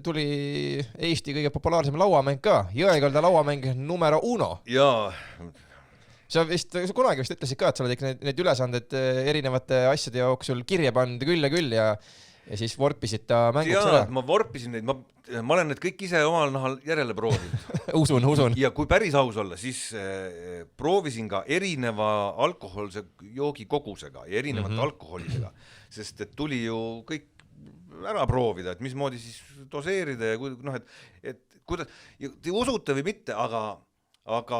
tuli Eesti kõige populaarsem lauamäng ka. Jõekalda lauamäng numero 1. Jaa. Sa kunagi vist ütlesid ka, et sa oled ikka need ülesanded erinevate asjade jooksul kirja pannud küll ja siis vorpisid ta mänguks ära. Ma vorpisin neid, ma olen need kõik ise omal nahal järele proovinud. Usun. Ja kui päris aus olla, siis proovisin ka erineva alkoholse joogi kogusega ja erinevate alkoholidega, sest et tuli ju kõik ära proovida, et mismoodi siis doseerida ja et kuidas, te usute või mitte, aga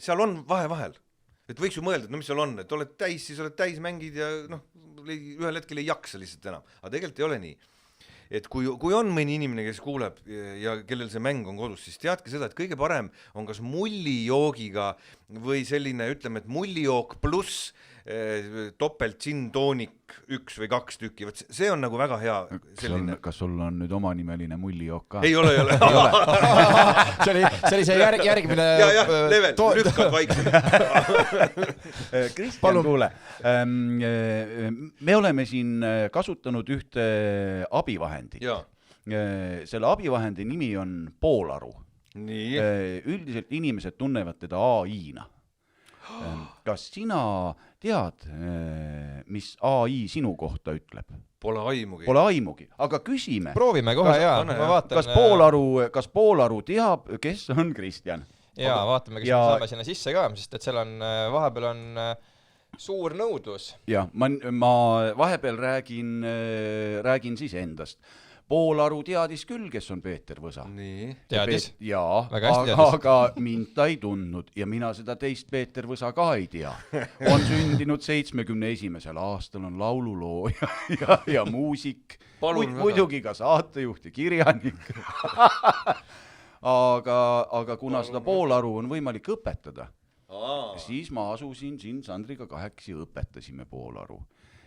seal on vahel. Et võiks ju mõelda, et mis seal on, et oled täis, siis oled täis, mängid ja ühel hetkel ei jaksa lihtsalt enam. Aga tegelikult ei ole nii. Et kui on mõni inimene, kes kuuleb ja kellel see mäng on kodus, siis teadke seda, et kõige parem on kas mullijoogiga või selline, ütleme, et mullijook pluss topelt gin toonik 1 või 2 tükki, see on nagu väga hea selline. Kas sul on nüüd omanimeline mullijook ka? Ei ole. See oli see järgmine level, lükkad vaikselt. Kristjan, kuule, me oleme siin kasutanud ühte abivahendit. Selle abivahendi nimi on Poolaru. Üldiselt inimesed tunnevad teda AI-na. Kas sina tead, mis AI sinu kohta ütleb? Pole aimugi. Aga küsime. Proovime kohe, ma vaatan. Kas Poolaru teab, kes on Kristjan? Jaa, vaatame, kas me saame sinna sisse ka, sest et seal on, vahepeal on suur nõudlus. Jah, ma vahepeal räägin siis endast. Poolaru teadis küll, kes on Peeter Võsa. Teadis? Jaa, aga mind ta ei tundnud ja mina seda teist Peeter Võsa ka ei tea. On sündinud 71. aastal, on laululoo ja muusik, muidugi ka saatejuht ja kirjanik. Aga kuna seda Poolaru on võimalik õpetada, siis ma asusin siin Sandriga 8 ja õpetasime Poolaru.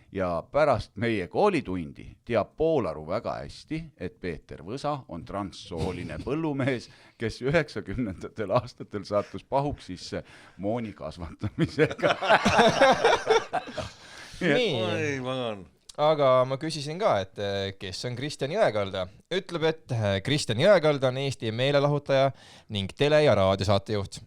Ja pärast meie koolitundi teab Poolaru väga hästi, et Peeter Võsa on transsooline põllumees, kes 90. aastatel sattus pahuksisse mooni kasvatamisega. Nii, aga ma küsisin ka, et kes on Kristjan Jõekalda. Ütleb, et Kristjan Jõekalda on Eesti meelelahutaja ning tele- ja raadiosaatejuht.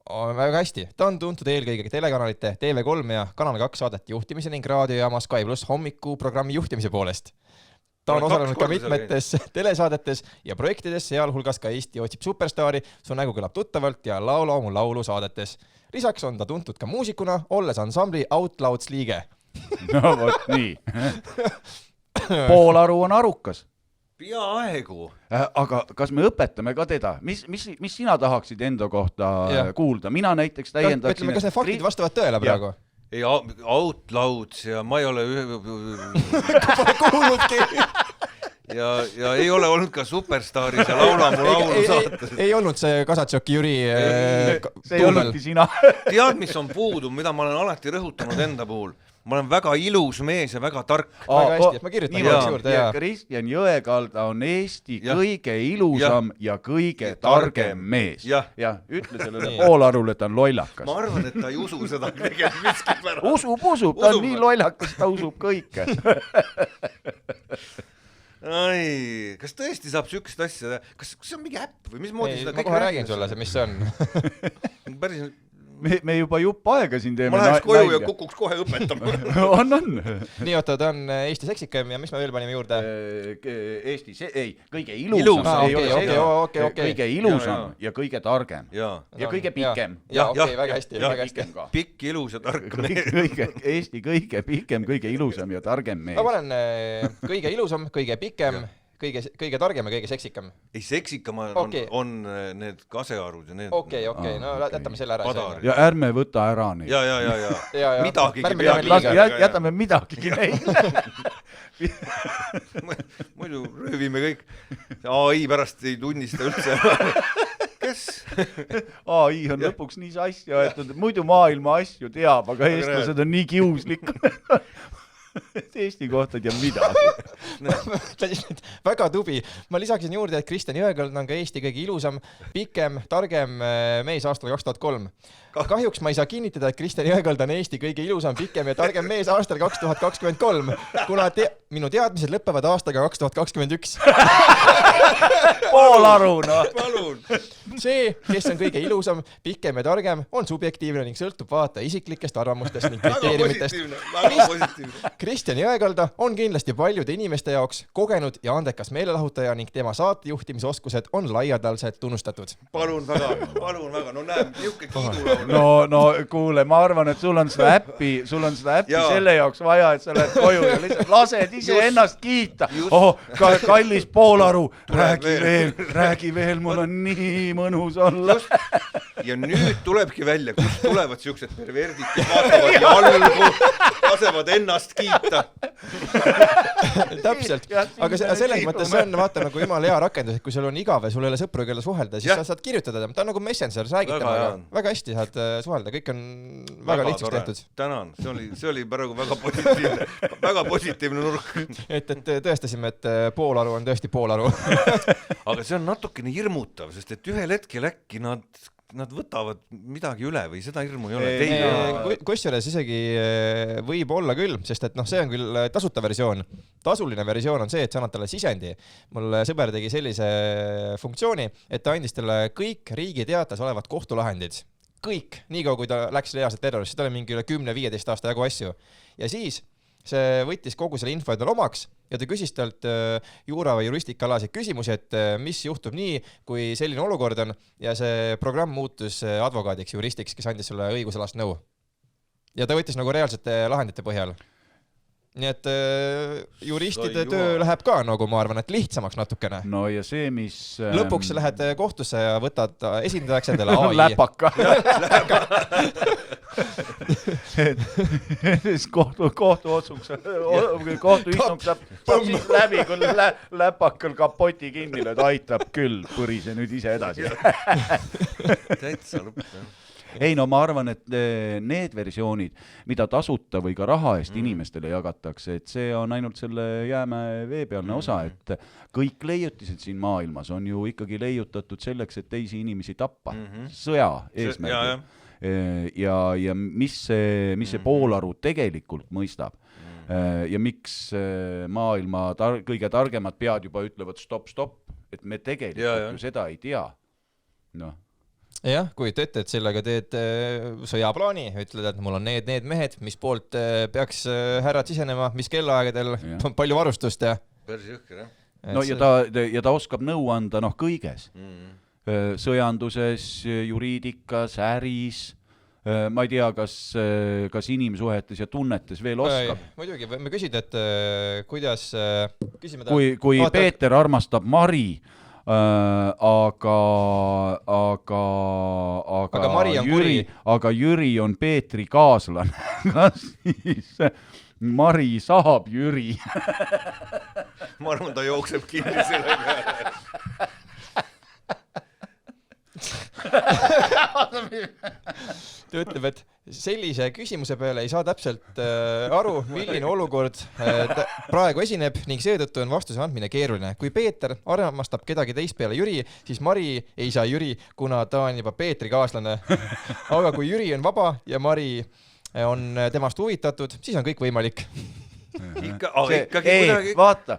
Väga hästi. Ta on tuntud eelkõige telekanalite TV3 ja Kanal 2 saadete juhtimise ning raadiojaama Sky Plus hommikuprogrammi juhtimise poolest. Ta on osalenud ka mitmetes telesaadetes ja projektides, sealhulgas ka Eesti otsib superstaari, Su nägu kõlab tuttavalt ja Laula mu laulu saadetes. Lisaks on ta tuntud ka muusikuna, olles ansambli Outlouds liige. No vot nii. Poolaru on arukas. Peaaegu. Aga kas me õpetame ka teda? Mis sina tahaksid enda kohta kuulda? Mina näiteks täiendaksin... Ütleme, kas need faktid vastavad tõele praegu? Ei, Outlouds ja ma ei ole kuulnudki. Ja ei ole olnud ka Superstaaris ja Laula mu laulu saates. Ei olnud see Kasatšoki Jüri see ei olnudki sina. Tead, mis on puudu, mida ma olen alati rõhutanud enda puhul? ma olen väga ilus mees ja väga tark. Väga hästi, ma kirjutan niimoodi, juurde, jaa. Kristjan Jõekalda on Eesti kõige ilusam ja kõige targem mees. Ja ütle sellele Poolarule, ta on lollakas. Ma arvan, et ta ei usu seda tegelikult miskit pärast. Usub, ta on nii lollakas, ta usub kõike. Ai, kas tõesti saab sükest asja? Kas see on mingi äpp või mismoodi seda kõik räägin? Ma kohe räägin sulle, mis see on. Päris... Me juba jupp aega siin teeme. Ma läheks koju ja kukuks kohe õpetama. on. Nii, oota, ta on Eesti seksikam ja mis me veel panime juurde? Eesti, kõige ilusam. Kõige ilusam ja kõige targem. Ja kõige pikem. Väga hästi. Pikk, ilus ja tark mees. Eesti kõige pikem, kõige ilusam ja targem mees. Ma panen kõige ilusam, kõige pikem, kõige targem ja kõige seksikam. Ei, seksikam on need kasearud ja need. Okei, no jätame selle ära. Ja ärme võta ära neid. Ja. Midagigi. Jätame midagigi neile. Muidu röövime kõik. AI pärast ei tunnista üldse. Kes? AI on lõpuks nii asja aetud, et muidu maailma asju teab, aga eestlased on nii kiuslikud. Eesti kohta teab midagi. Väga tubi. Ma lisaksin juurde, et Kristjan Jõekalda on ka Eesti kõige ilusam, pikem, targem mees aastal 2003. Kahjuks ma ei saa kinnitada, et Kristjan Jõekalda on Eesti kõige ilusam, pikem ja targem mees aastal 2023, kuna minu teadmised lõpevad aastaga 2021. Poolaru, noh. Palun. See, kes on kõige ilusam, pikem ja targem, on subjektiivne ning sõltub vaata isiklikest arvamustest ning kriteeriumitest. Väga positiivne. Kristjan Jõekalda on kindlasti paljude inimeste jaoks kogenud ja andekas meelelahutaja ning tema saatejuhtimisoskused on laialdalselt tunnustatud. Palun väga. No näeb, niuke kiidulaul. No kuule, ma arvan, et sul on seda äppi selle jaoks vaja, et sa lähed koju ja lihtsalt lased ise ennast kiita. Kallis Poolaru, räägi veel, mul on nii mõnus olla. Ja nüüd tulebki välja, kust tulevad siuksed perverdid, kes vaatavad jalgu, lasevad ennast kiita. Täpselt, aga selles mõttes see on, vaata, nagu jumala hea rakendus, et kui sul on igav ja sul ei ole sõpru, kelle suhelda, siis sa saad kirjutada. Ta on nagu Messenger, sa räägid temaga. Väga hästi saad suhelda, kõik on väga lihtsaks tehtud. Tänan, see oli praegu väga positiivne nurk. Et tõestasime, et Poolaru on tõesti Poolaru. Aga see on natukene hirmutav, sest et ühel hetkel äkki nad võtavad midagi üle või seda hirmu ei ole. Kusjuures isegi võib olla küll, sest et see on küll tasuta versioon. Tasuline versioon on see, et sa annad talle sisendi. Mul sõber tegi sellise funktsiooni, et ta andis talle kõik riigi teatas olevad kohtulahendid. Kõik, nii kaua kui ta läks reaalselt terrorist, ta oli mingi üle 10-15 aasta jagu asju. Ja siis see võttis kogu selle info endale omaks ja ta küsis talt juura- või juristikalaseid küsimusi, et mis juhtub nii, kui selline olukord on ja see programm muutus advokaadiks, juristiks, kes andis sulle õigusalast nõu. Ja ta võttis nagu reaalsete lahendite põhjal. Nii et juristide töö läheb ka, nagu ma arvan, et lihtsamaks natukene. No ja see, mis... Lõpuks lähed kohtusse ja võtad esindajaks endale AI. Läpaka. Kohtuistung saab siis läbi, kui läpakal kapoti kinni, et aitab küll, põrise nüüd ise edasi. Täitsa lõpp, jah. Ei, no ma arvan, et need versioonid, mida tasuta või ka raha eest inimestele jagatakse, et see on ainult selle jäämäe veepealne osa, et kõik leiutised siin maailmas on ju ikkagi leiutatud selleks, et teisi inimesi tappa. Sõja eesmärgil. Ja mis see Poolaru tegelikult mõistab ja miks maailma kõige targemad pead juba ütlevad stop, et me tegelikult ju seda ei tea. Jah, kui te ette, et sellega teed sõjaplaani, ütled, et mul on need mehed, mis poolt peaks härrad sisenema, mis kellaaegadel, palju varustust ja... Päris jõhker, jah. No ja ta oskab nõu anda kõiges. Sõjanduses, juriidikas, äris, ma ei tea, kas inimsuhetes ja tunnetes veel oskab. Muidugi, me küsid, et kuidas... Kui Peeter armastab Mari, aga Jüri on Peetri kaaslane. Kas siis Mari saab Jüri? Ma arvan, ta jookseb kinni selle peale. ta ütleb, et sellise küsimuse peale ei saa täpselt aru, milline olukord praegu esineb ning seetõttu on vastuse andmine keeruline. Kui Peeter armastab kedagi teist peale Jüri, siis Mari ei saa Jüri, kuna ta on juba Peetri kaaslane. Aga kui Jüri on vaba ja Mari on temast huvitatud, siis on kõik võimalik. Vaata,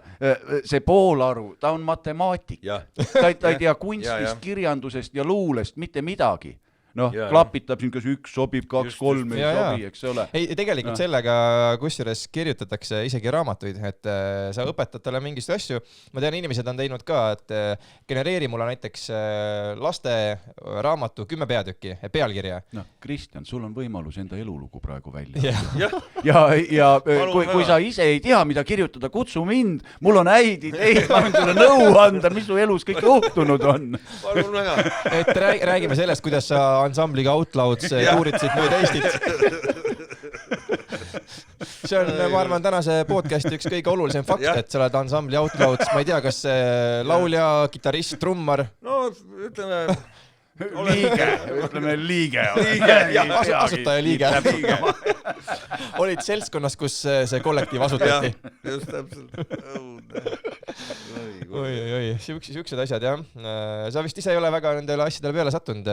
see poolaru, ta on matemaatik. Ta ei tea kunstist, kirjandusest ja luulest mitte midagi. Noh, klapitab siin, kas 1 sobib, 2, 3 ei sobi, eks ole. Ei, tegelikult sellega kusjuures kirjutatakse isegi raamatuid, et sa õpetad talle mingist asju. Ma tean, inimesed on teinud ka, et genereeri mulle näiteks laste raamatu 10 peatükki pealkirja. Noh, Kristjan, sul on võimalus enda elulugu praegu välja. Ja kui sa ise ei tea, mida kirjutada, kutsu mind, mul on häid ideid, ma võin sulle nõu anda, mis su elus kõik juhtunud on. Palun väga. Et räägime sellest, kuidas sa ansambliga Outlouds uurisid mööda Eestit. See on, ma arvan, tänase podcasti üks kõige olulisem fakt, et sa oled ansambli Outlouds, ma ei tea, kas laulja, kitarrist, trummar. No, ütleme liige. Asutaja liige. Olid seltskonnas, kus see kollektiiv asutati. Just täpselt. Oi, siuksed asjad, jah. Sa vist ise ei ole väga nendele asjadele peale sattunud.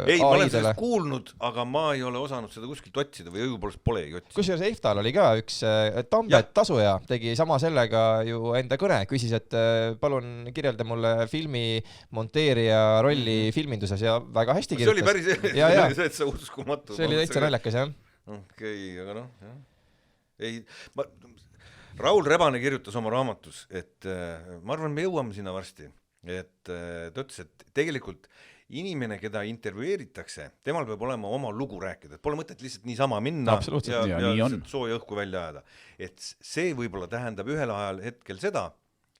Ei, ma olen sellest kuulnud, aga ma ei ole osanud seda kuskilt otsida või õigupoolest polegi otsida. Kusjuures Eiftal oli ka üks Tambet Tasuja, tegi sama sellega ju enda kõne, küsis, et palun kirjelda mulle filmi monteerija rolli filminduses ja väga hästi kirjutas. See oli päris see uskumatu. See oli täitsa naljakas, jah. Okei, aga noh, jah. Ei, Raul Rebane kirjutas oma raamatus, et ma arvan, me jõuame sinna varsti, et ta ütles, et tegelikult inimene, keda intervjueeritakse, temal peab olema oma lugu rääkida, et pole mõtet lihtsalt niisama minna ja sooja õhku välja ajada. Et see võib-olla tähendab ühel ajal hetkel seda,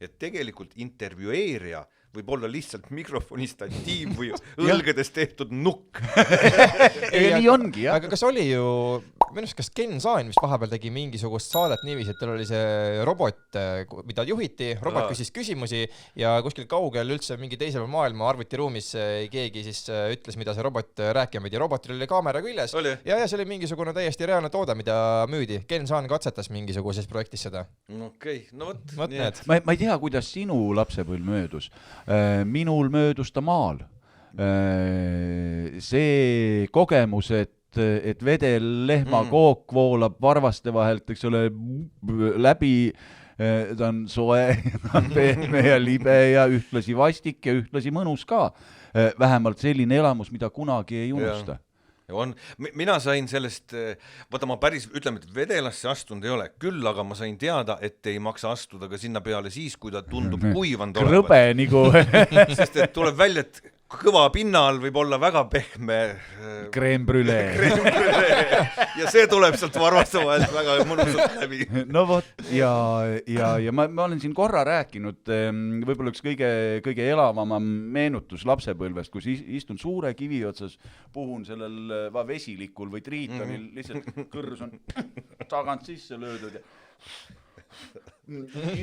et tegelikult intervjueerija võib olla lihtsalt mikrofoni statiiv või õlgedest tehtud nukk. Nii ongi, jah. Aga kas oli ju, minust kas Ken Saan vist vahepeal tegi mingisugust saadet niiviisi, et tal oli see robot, mida juhiti, robot küsis küsimusi ja kuskil kaugel üldse mingi teisel maailma arvutiruumis keegi siis ütles, mida see robot rääkima pidi. Robotil oli kaamera küljes ja see oli mingisugune täiesti reaalne toode, mida müüdi. Ken Saan katsetas mingisuguses projektis seda. Okei, no võt. Ma ei tea, kuidas sinu lapsepõlv möödus. Minul möödus ta maal. See kogemus, et vedel lehma kook voolab varvaste vahelt, eks ole, läbi, ta on soe, ta on pehme ja libe ja ühtlasi vastik ja ühtlasi mõnus ka. Vähemalt selline elamus, mida kunagi ei unusta. Mina sain sellest, vaata ma päris, ütleme, et vedelasse astunud ei ole, küll aga ma sain teada, et ei maksa astuda ka sinna peale siis, kui ta tundub kuivand olevat. Krõbe nagu. Sest et tuleb välja, et kõva pinna all võib olla väga pehme crème brûlée. Ja see tuleb sealt varvaste vahelt väga mõnusalt läbi. No vot, ja ma olen siin korra rääkinud, võib-olla üks kõige elavama meenutus lapsepõlvest, kus istun suure kivi otsas, puhun sellel vesilikul või triitonil, lihtsalt kõrs on tagant sisse löödud ja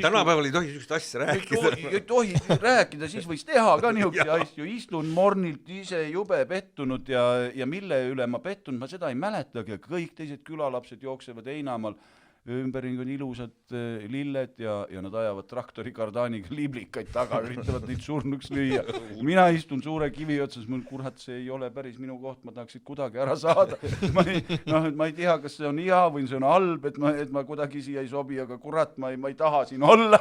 tänapäeval ei tohi sellist asja rääkida. Ei tohi rääkida, siis võis teha ka niisuguse asju. Istun mornilt ise jube pettunud ja mille üle ma pettunud, ma seda ei mäletagi. Kõik teised külalapsed jooksevad Einamal, ümberring on ilusad lilled ja nad ajavad traktori kardaaniga liblikaid taga, üritavad neid surnuks lüüa. Mina istun suure kivi otsas, mul kurat, see ei ole päris minu koht, ma tahaksid kuidagi ära saada. Ma ei tea, kas see on hea või see on halb, et ma kuidagi siia ei sobi, aga kurat, ma ei taha siin olla.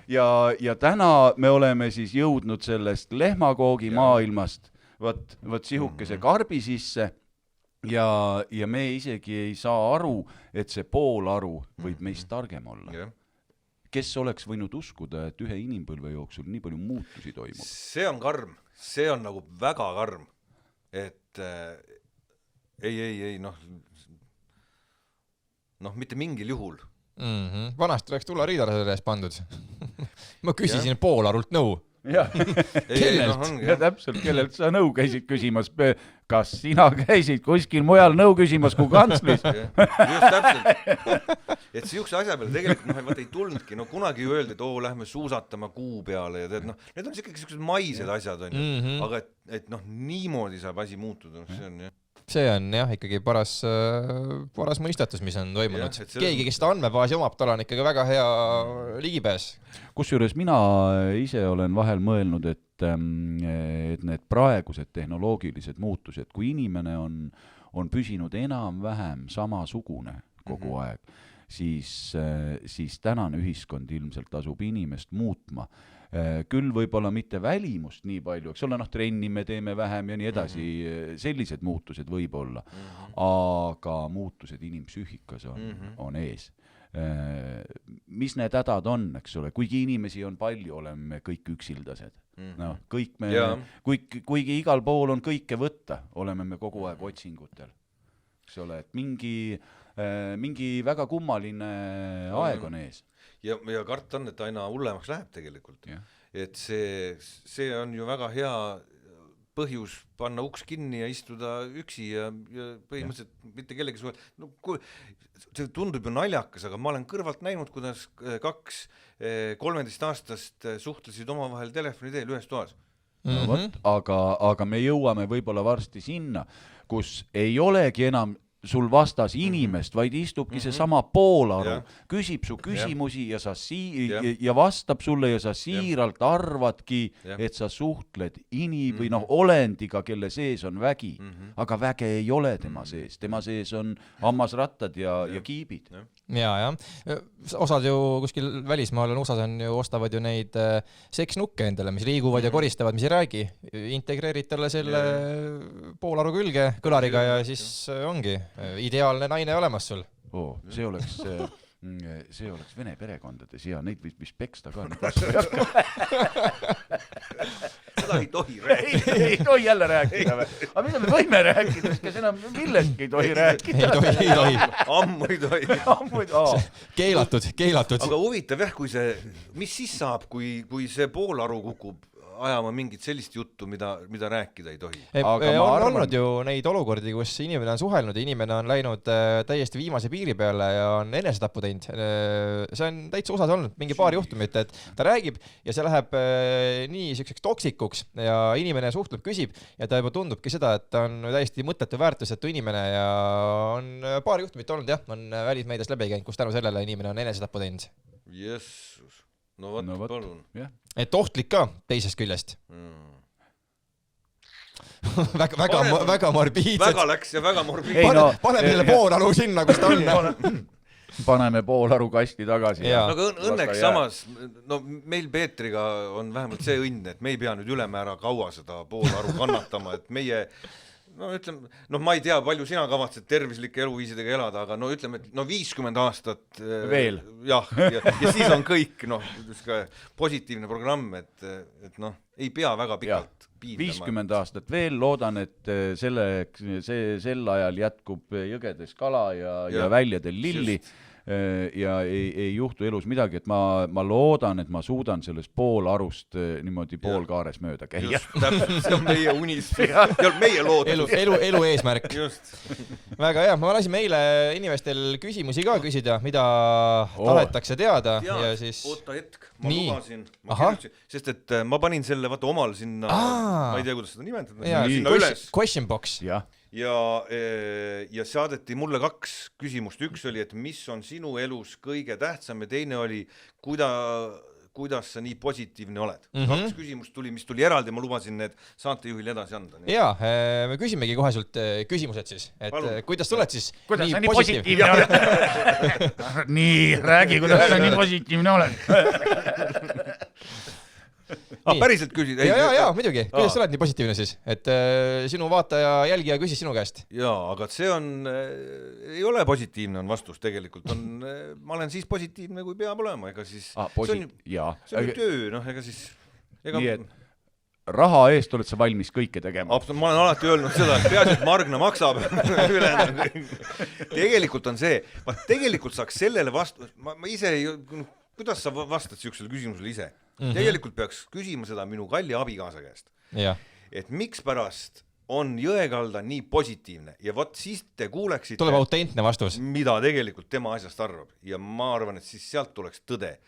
Ja täna me oleme siis jõudnud sellest lehmakoogi maailmast, võt sihukese karbi sisse. Ja me isegi ei saa aru, et see poolaru võib meist targem olla. Kes oleks võinud uskuda, et ühe inimpõlve jooksul nii palju muutusi toimub? See on karm, see on nagu väga karm, et ei, noh, mitte mingil juhul. Vanasti oleks tulla riidale selle eest pandud. Ma küsisin poolarult nõu. kellelt, täpselt, kellelt sa nõu käisid küsimas, kas sina käisid kuskil mujal nõu küsimas kui kantslis? Just täpselt. Et siukse asja peale tegelikult ei tulnudki, kunagi öeldi, et lähme suusatama kuu peale ja tead, need on ikkagi siuksed maised asjad, aga et niimoodi saab asi muutuda, see on jah. See on jah ikkagi paras mõistatus, mis on toimunud. Keegi, kes seda andmebaasi omab, tal on ikkagi väga hea ligipääs. Kusjuures mina ise olen vahel mõelnud, et need praegused tehnoloogilised muutused, kui inimene on püsinud enam-vähem samasugune kogu aeg, siis tänane ühiskond ilmselt asub inimest muutma. Küll võib-olla mitte välimust nii palju, eks ole, trenni me teeme vähem ja nii edasi, sellised muutused võib olla, aga muutused inimpsüühikas on ees. Mis need hädad on, eks ole, kuigi inimesi on palju, oleme kõik üksildased. Kuigi igal pool on kõike võtta, oleme me kogu aeg otsingutel. Eks ole, et mingi väga kummaline aeg on ees. Ja kart on, et aina hullemaks läheb tegelikult. Et see on ju väga hea põhjus panna uks kinni ja istuda üksi ja põhimõtteliselt mitte kellegi suhe. See tundub ju naljakas, aga ma olen kõrvalt näinud, kuidas 2 13-aastast suhtlesid omavahel telefoni teel ühes toas. Aga me jõuame võib-olla varsti sinna, kus ei olegi enam sul vastas inimest, vaid istubki see sama poolaru, küsib su küsimusi ja vastab sulle ja sa siiralt arvadki, et sa suhtled või olendiga, kelle sees on vägi, aga väge ei ole tema sees on hammasrattad ja kiibid. Ja. Osad ju kuskil välismaal USA-s ostavad ju neid seksnukke endale, mis liiguvad ja koristavad, mis ei räägi. Integreerid talle selle poolaru külge kõlariga ja siis ongi ideaalne naine olemas sul. See oleks vene perekondades ja neid võis peksta ka. Seda ei tohi rääkida. Ei tohi jälle rääkida. Aga mida me võime rääkida, kas enam millestki ei tohi rääkida? Ei tohi. Ammu ei tohi. Keelatud. Aga huvitav jah, mis siis saab, kui see poolaru kukub ajama mingit sellist juttu, mida rääkida ei tohi. On olnud ju neid olukordi, kus inimene on suhelnud ja inimene on läinud täiesti viimase piiri peale ja on enesetapu teinud. See on täitsa osas olnud mingi paar juhtumit, et ta räägib ja see läheb nii siukseks toksikuks ja inimene suhtleb, küsib ja ta juba tundubki seda, et ta on täiesti mõttetu väärtusetu inimene ja on paar juhtumit olnud jah, on välismeedias läbi käinud, kus tänu sellele inimene on enesetapu teinud. Jessus. No võt, palun. Et ohtlik ka teisest küljest. Väga morbiidsed. Väga läks ja väga morbiidsed. Paneme selle poolaru sinna, kus ta on. Paneme poolaru kasti tagasi. Aga õnneks samas, meil Peetriga on vähemalt see õnn, et me ei pea nüüd ülemäära kaua seda poolaru kannatama, et meie ma ei tea, palju sina kavatsed tervislike eluviisidega elada, aga ütleme, et 50 aastat veel. Ja siis on kõik positiivne programm, et ei pea väga pikalt piindama. 50 aastat veel, loodan, et sel ajal jätkub jõgedes kala ja väljadel lilli ja ei juhtu elus midagi, et ma loodan, et ma suudan sellest poolarust niimoodi poolkaares mööda käia. Just, täpselt, see on meie unis, meie loodus. Elu eesmärk. Väga hea, ma lasin meile inimestel küsimusi ka küsida, mida tahetakse teada. Oota hetk, ma lubasin, sest et ma panin selle omal sinna, ma ei tea, kuidas seda nimetada, sinna üles. Question box. Ja saadeti mulle 2 küsimust. Üks oli, et mis on sinu elus kõige tähtsam ja teine oli, kuidas sa nii positiivne oled. 2 küsimust tuli, mis tuli eraldi, ma lubasin need saatejuhil edasi anda. Jaa, me küsimegi kohe sult küsimused siis, et kuidas sa oled siis nii positiivne oled? Nii, räägi, kuidas sa nii positiivne oled? Päriselt küsid? Jaa, muidugi. Kuidas sa oled nii positiivne siis? Et sinu vaataja jälgija küsis sinu käest. Jaa, aga see ei ole positiivne on vastus tegelikult. Ma olen siis positiivne, kui peab olema. See on ju töö, ega siis... Nii, et raha eest oled sa valmis kõike tegema? Ma olen alati öelnud seda, et peaasi, et Margna maksab. Tegelikult on see, tegelikult saaks sellele vastu... Ma ise ei... Kuidas sa vastad siuksele küsimusele ise? Tegelikult peaks küsima seda minu kalli abikaasa käest, jah. et miks pärast on Jõekalda nii positiivne ja vot siis te kuuleksite, tuleb autentne vastus, mida tegelikult tema asjast arvab ja ma arvan, et siis sealt tuleks tõde.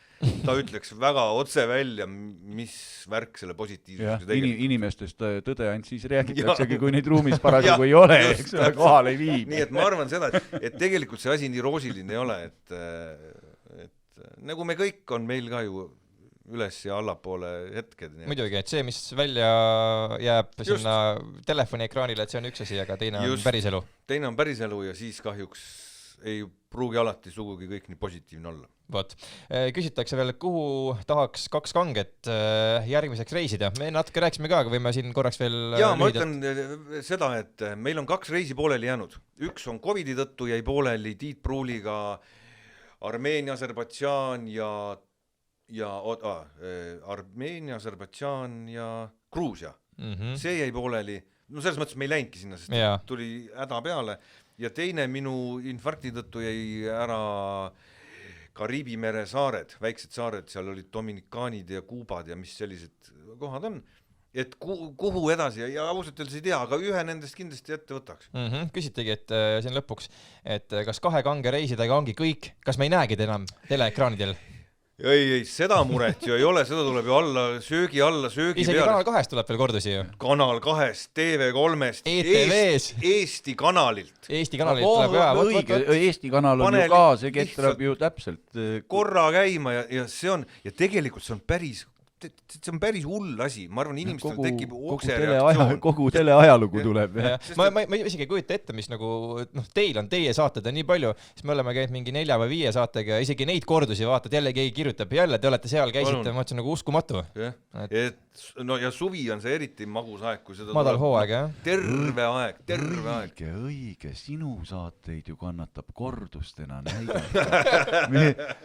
Ta ütleks väga otse välja, mis värk selle positiivsusega tegelikult. Inimestest tõde ainult siis räägitaksegi, kui neid ruumis parasjagu ei ole, eks ole, kohal ei vii. Nii et ma arvan seda, et tegelikult see asi nii roosiline ei ole, et nagu me kõik on meil ka ju üles ja allapoole hetked. Muidugi, et see, mis välja jääb sinna telefoni ekraanile, et see on üks asi, aga teine on päriselu. Teine on päriselu ja siis kahjuks ei pruugi alati sugugi kõik nii positiivne olla. Vot. Küsitakse veel, kuhu tahaks 2 kanget järgmiseks reisida. Me natuke rääkisime ka, aga võime siin korraks veel ma ütlen seda, et meil on 2 reisi pooleli jäänud. Üks on COVID-i tõttu jäi pooleli Tiit Pruuliga Armeenia, Aserbaidžaan Armeenia, Aserbaidžaan ja Gruusia. See jäi pooleli. No selles mõttes me ei läinudki sinna, sest tuli häda peale. Ja teine minu infarkti tõttu jäi ära Kariibi mere saared, väiksed saared, seal olid Dominikaanid ja Kuubad ja mis sellised kohad on. Et kuhu edasi ja ausalt öeldes ei tea, aga ühe nendest kindlasti ette võtaks. Küsitegi, et siin lõpuks, et kas 2 kange reisidega ongi kõik, kas me ei näegi enam teleekraanidel? Ei, seda muret ju ei ole, seda tuleb ju söögi isegi peale. Kanal 2 tuleb veel kordusi ju. Kanal 2, TV3-st, ETV-s. Eesti kanalilt. Eesti kanalilt tuleb jah. Õige, Eesti kanal on ju ka, see ketrab ju täpselt. Korra käima ja see on, ja tegelikult see on päris hull asi, ma arvan, inimestel tekib oksereaktsioon. Kogu teleajalugu tuleb. Ma isegi ei kujuta ette, mis nagu, teil on teie saated on nii palju, siis me oleme käinud mingi 4 või 5 saatega ja isegi neid kordusi vaatad, jälle keegi kirjutab, jälle te olete seal, käisite, ma ütlesin nagu uskumatu. No ja suvi on see eriti magus aeg, kui seda madal hooaeg, jah? Terve aeg. Õige, sinu saateid ju kannatab kordustena näidata.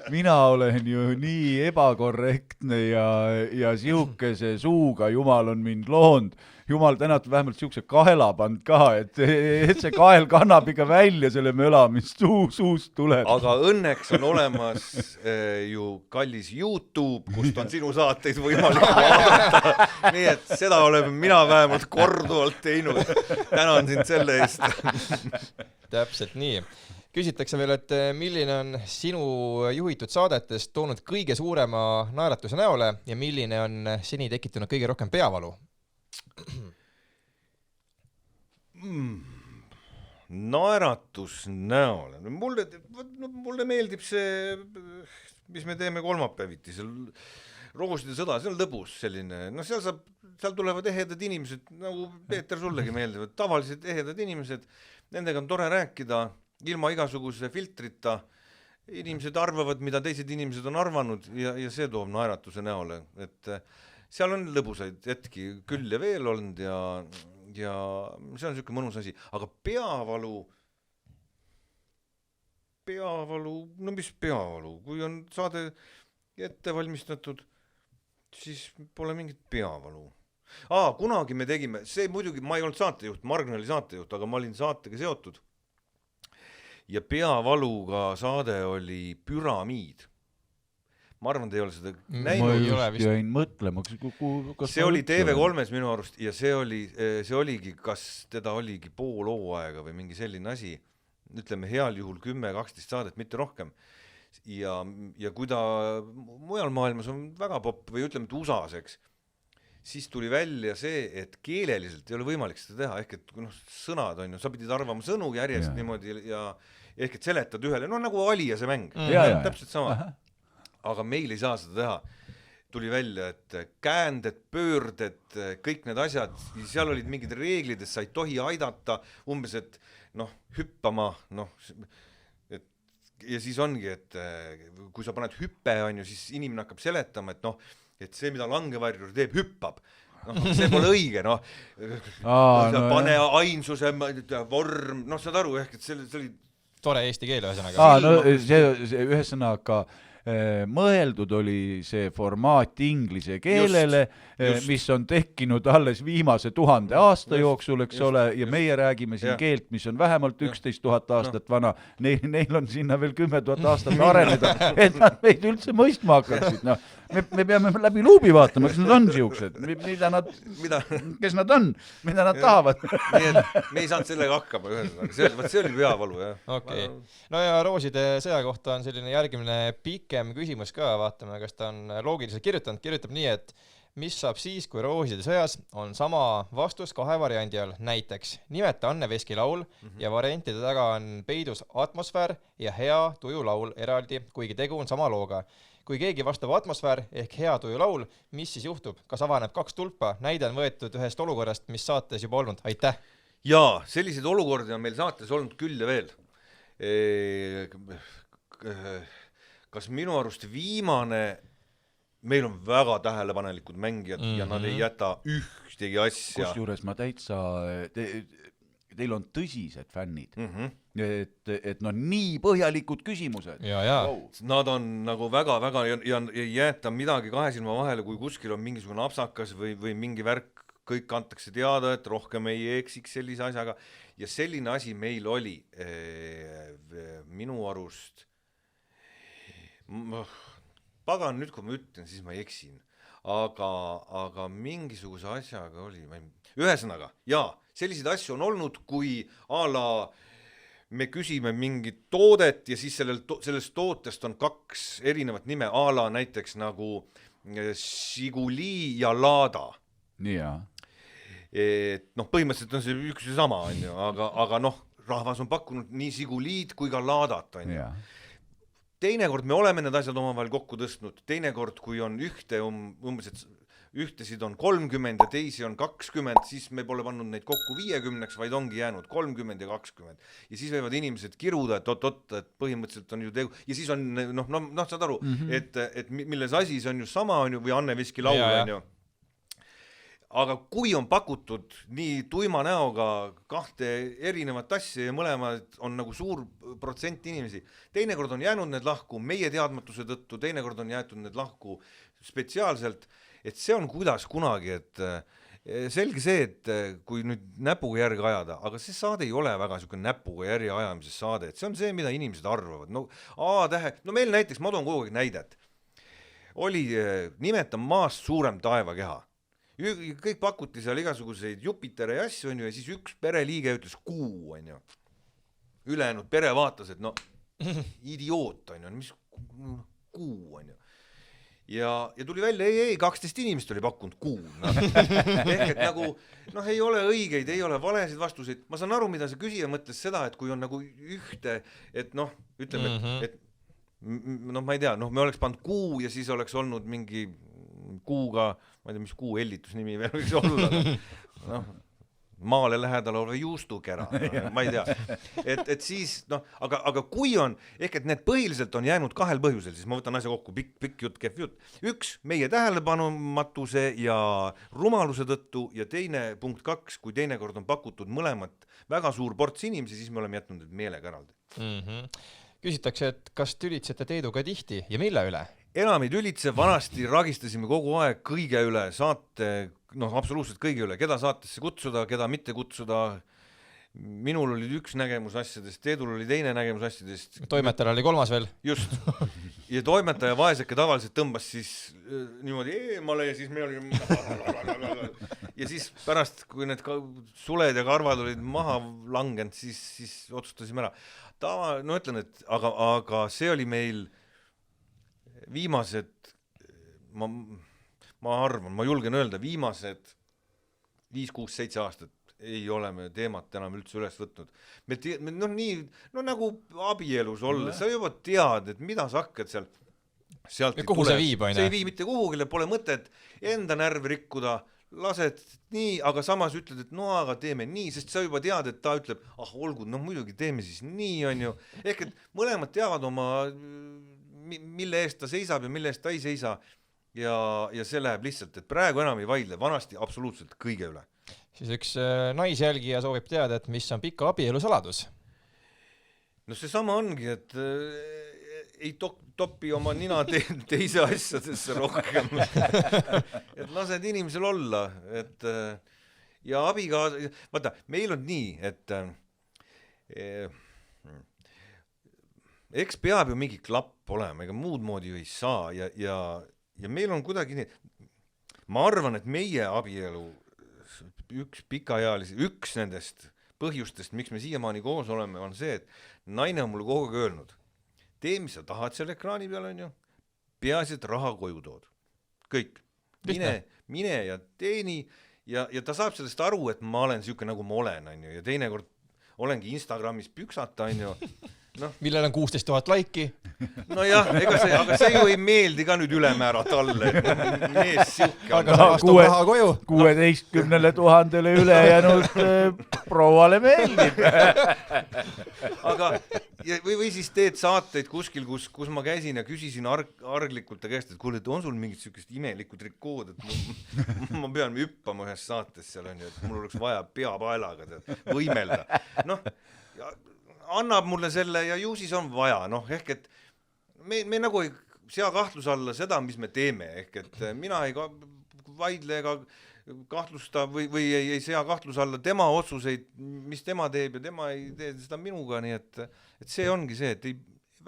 Mina olen ju nii ebakorrektne ja sihukese suuga jumal on mind loond. Jumal tänatud vähemalt sihukese kaela pand ka, et see kael kannab ikka välja selle möla, mis suust tuleb. Aga õnneks on olemas ju kallis YouTube, kust on sinu saateid võimalik vaadata. Nii et seda olen mina vähemalt korduvalt teinud. Tänan sind selle eest. Täpselt nii. Küsitakse veel, et milline on sinu juhitud saadetest toonud kõige suurema naeratuse näole ja milline on seni tekitanud kõige rohkem peavalu? Naeratus näole. Mulle meeldib see, mis me teeme kolmapäeviti, seal Rooside sõda, see on lõbus selline. No seal tulevad ehedad inimesed, nagu Peeter sullegi meeldivad, tavalised ehedad inimesed, nendega on tore rääkida, ilma igasuguse filtrita. Inimesed arvavad, mida teised inimesed on arvanud ja see toob naeratuse näole. Et seal on lõbusaid hetki küll ja veel olnud ja see on selline mõnus asi. Aga peavalu, no mis peavalu? Kui on saade ette valmistatud, siis pole mingit peavalu. Kunagi me tegime, see muidugi, ma ei olnud saatejuht, Margn oli saatejuht, aga ma olin saatega seotud. Ja peavaluga saade oli Püramiid. Ma arvan, te ei ole seda näinud. Ma just jäin mõtlema. See oli TV3-s minu arust ja see oligi, kas teda oligi pool hooaega või mingi selline asi. Ütleme heal juhul 10-12 saadet, mitte rohkem. Ja kui ta mujal maailmas on väga popp või ütleme, et USAs, eks, siis tuli välja see, et keeleliselt ei ole võimalik seda teha, ehk et sõnad on ju, sa pidid arvama sõnu järjest niimoodi ja ehk et seletad ühele, nagu Ali ja see mäng, täpselt sama. Aga meil ei saa seda teha. Tuli välja, et käänded, pöörded, kõik need asjad, seal olid mingid reeglid, et sa ei tohi aidata, umbes, et hüppama, ja siis ongi, et kui sa paned hüppe, siis inimene hakkab seletama, et see, mida langevarjur teeb, hüppab. See pole õige, pane ainsuse vorm, saad aru, ehk et see oli tore eesti keele ühesõnaga. See ühesõnaga mõeldud oli see formaat inglise keelele, mis on tekkinud alles viimase 1000 aasta jooksul, eks ole, ja meie räägime siin keelt, mis on vähemalt 11 000 aastat vana. Neil on sinna veel 10 000 aastat areneda, et nad meid üldse mõistma hakkaksid. me peame läbi luubi vaatama, kas nad on siuksed, kes nad on, mida nad tahavad. Nii et me ei saanud sellega hakkama ühesõnaga, see oli peavalu, jah. Okay. No ja rooside sõja kohta on selline järgmine pikem küsimus ka, vaatame, kas ta on loogiliselt kirjutab nii, et mis saab siis, kui rooside sõjas on sama vastus 2 variandi all, näiteks nimeta Anne Veski laul ja variantide taga on peidus atmosfäär ja hea tuju laul eraldi, kuigi tegu on sama looga. Kui keegi vastab atmosfäär ehk hea tuju laul, mis siis juhtub? Kas avaneb 2 tulpa? Näide on võetud ühest olukorrast, mis saates juba olnud. Aitäh! Jaa, selliseid olukordi on meil saates olnud küll ja veel. Kas minu arust viimane... Meil on väga tähelepanelikud mängijad ja nad ei jäta ühtegi asja. Kusjuures ma täitsa, teil on tõsised fännid, et no nii põhjalikud küsimused. Ja. Nad on nagu väga ja ei jäeta midagi 2 silma vahele, kui kuskil on mingisugune apsakas või mingi värk, kõik antakse teada, et rohkem ei eksiks sellise asjaga. Ja selline asi meil oli minu arust... Pagan, nüüd kui ma ütlen, siis ma eksin. Aga mingisuguse asjaga oli... Ühesõnaga, jaa, selliseid asju on olnud, kui me küsime mingit toodet ja siis sellest tootest on 2 erinevat nime, näiteks nagu Žiguli ja Lada. Jaa. Põhimõtteliselt on see üks ja sama, aga rahvas on pakkunud nii Žiguliid kui ka Ladat. Jaa. Teinekord me oleme need asjad omavahel kokku tõstnud, teinekord kui on ühtesid on 30 ja teisi on 20, siis me pole pannud neid kokku 50, vaid ongi jäänud 30 ja 20. Ja siis võivad inimesed kiruda, et põhimõtteliselt on ju tegu, ja siis on, saad aru, et milles asi, see on ju sama, või Anne Veski laul, on ju. Aga kui on pakutud nii tuima näoga 2 erinevat asja ja mõlemad on nagu suur protsent inimesi, teinekord on jäänud need lahku meie teadmatuse tõttu, teinekord on jäetud need lahku spetsiaalselt, et see on kuidas kunagi, et selge see, et kui nüüd näpuga järgi ajada, aga see saade ei ole väga niisugune näpuga järgi ajamises saade, et see on see, mida inimesed arvavad. Meil näiteks, ma toon kogu aeg näidet, oli nimeta maast suurem taevakeha. Kõik pakuti seal igasuguseid Jupiteri asju, on ju, ja siis üks pereliige ütles kuu, on ju. Ülejäänud pere vaatas, et idioot, on ju, mis kuu, on ju. Ja tuli välja, ei, 12 inimest oli pakkunud kuu. Ehk et nagu, ei ole õigeid, ei ole valesid vastuseid. Ma saan aru, mida see küsija mõtles seda, et kui on nagu ühte, et ütleme, et ma ei tea, me oleks pannud kuu ja siis oleks olnud mingi kuuga, ma ei tea, mis kuu ellitusnimi veel võiks olla, maale lähedal olev juustukera, ma ei tea. Et siis, aga kui on, ehk et need põhiliselt on jäänud 2 põhjusel, siis ma võtan asja kokku, pikk jutt, kehv jutt. Üks, meie tähelepanumatuse ja rumaluse tõttu ja teine punkt 2, kui teinekord on pakutud mõlemat väga suur ports inimesi, siis me oleme jätnud meelega eraldi. Küsitakse, et kas tülitsete Teeduga tihti ja mille üle? Enam ei tülitse, vanasti ragistasime kogu aeg kõige üle, saate, absoluutselt kõige üle, keda saatesse kutsuda, keda mitte kutsuda. Minul oli üks nägemus asjadest, Teedul oli teine nägemus asjadest. Toimetajal oli 3. veel. Just. Ja toimetaja vaeseke tavaliselt tõmbas siis niimoodi eemale ja siis me olime... Ja siis pärast, kui need suled ja karvad olid maha langenud, siis otsustasime ära. Ütlen, et aga see oli meil viimased, ma arvan, ma julgen öelda, viimased 5, 6, 7 aastat ei ole me teemat enam üldse üles võtnud. Nagu abielus olles, sa juba tead, et mida sa hakkad sealt kuhu see viib, see ei vii mitte kuhugile, pole mõtet enda närvi rikkuda, lased nii, aga samas ütled, et aga teeme nii, sest sa juba tead, et ta ütleb, olgu, muidugi teeme siis nii, on ju. Ehk et mõlemad teavad oma, mille eest ta seisab ja mille eest ta ei seisa ja see läheb lihtsalt, et praegu enam ei vaidle, vanasti absoluutselt kõige üle. Siis üks naisjälgija soovib teada, et mis on pika abielu saladus? See sama ongi, et ei topi oma nina teise asjadesse rohkem. Et lased inimesel olla. Ja abiga, vaata, meil on nii, et eks peab ju mingi klapp olema, ega muud moodi ju ei saa ja ja meil on kuidagi nii, ma arvan, et meie abielu üks nendest põhjustest, miks me siiamaani koos oleme, on see, et naine on mulle kogu aeg öelnud, tee, mis sa tahad selle ekraani peal, on ju, peaasi, et raha koju tood. Kõik. Mine ja teeni ja ta saab sellest aru, et ma olen siuke, nagu ma olen, on ju, ja teinekord olengi Instagramis püksata, on ju. No. Millel on 16 000 laiki. No jah, aga see ju ei meeldi ka nüüd ülemäära talle. Mees siuke. Aga saast on raha koju. 16 000 ülejäänud prouale meeldib. Aga või siis teed saateid kuskil, kus ma käisin ja küsisin arglikult ta käest, et kuule, et on sul mingit siukest imelikku trikood, et ma pean hüppama ühes saates seal, on ju, et mul oleks vaja peapaelaga võimelda. Noh, annab mulle selle ja ju siis on vaja, noh, ehk et me nagu ei sea kahtluse alla seda, mis me teeme, ehk et mina ei vaidle ega kahtlusta või ei sea kahtluse alla tema otsuseid, mis tema teeb ja tema ei tee seda minuga, nii et see ongi see, et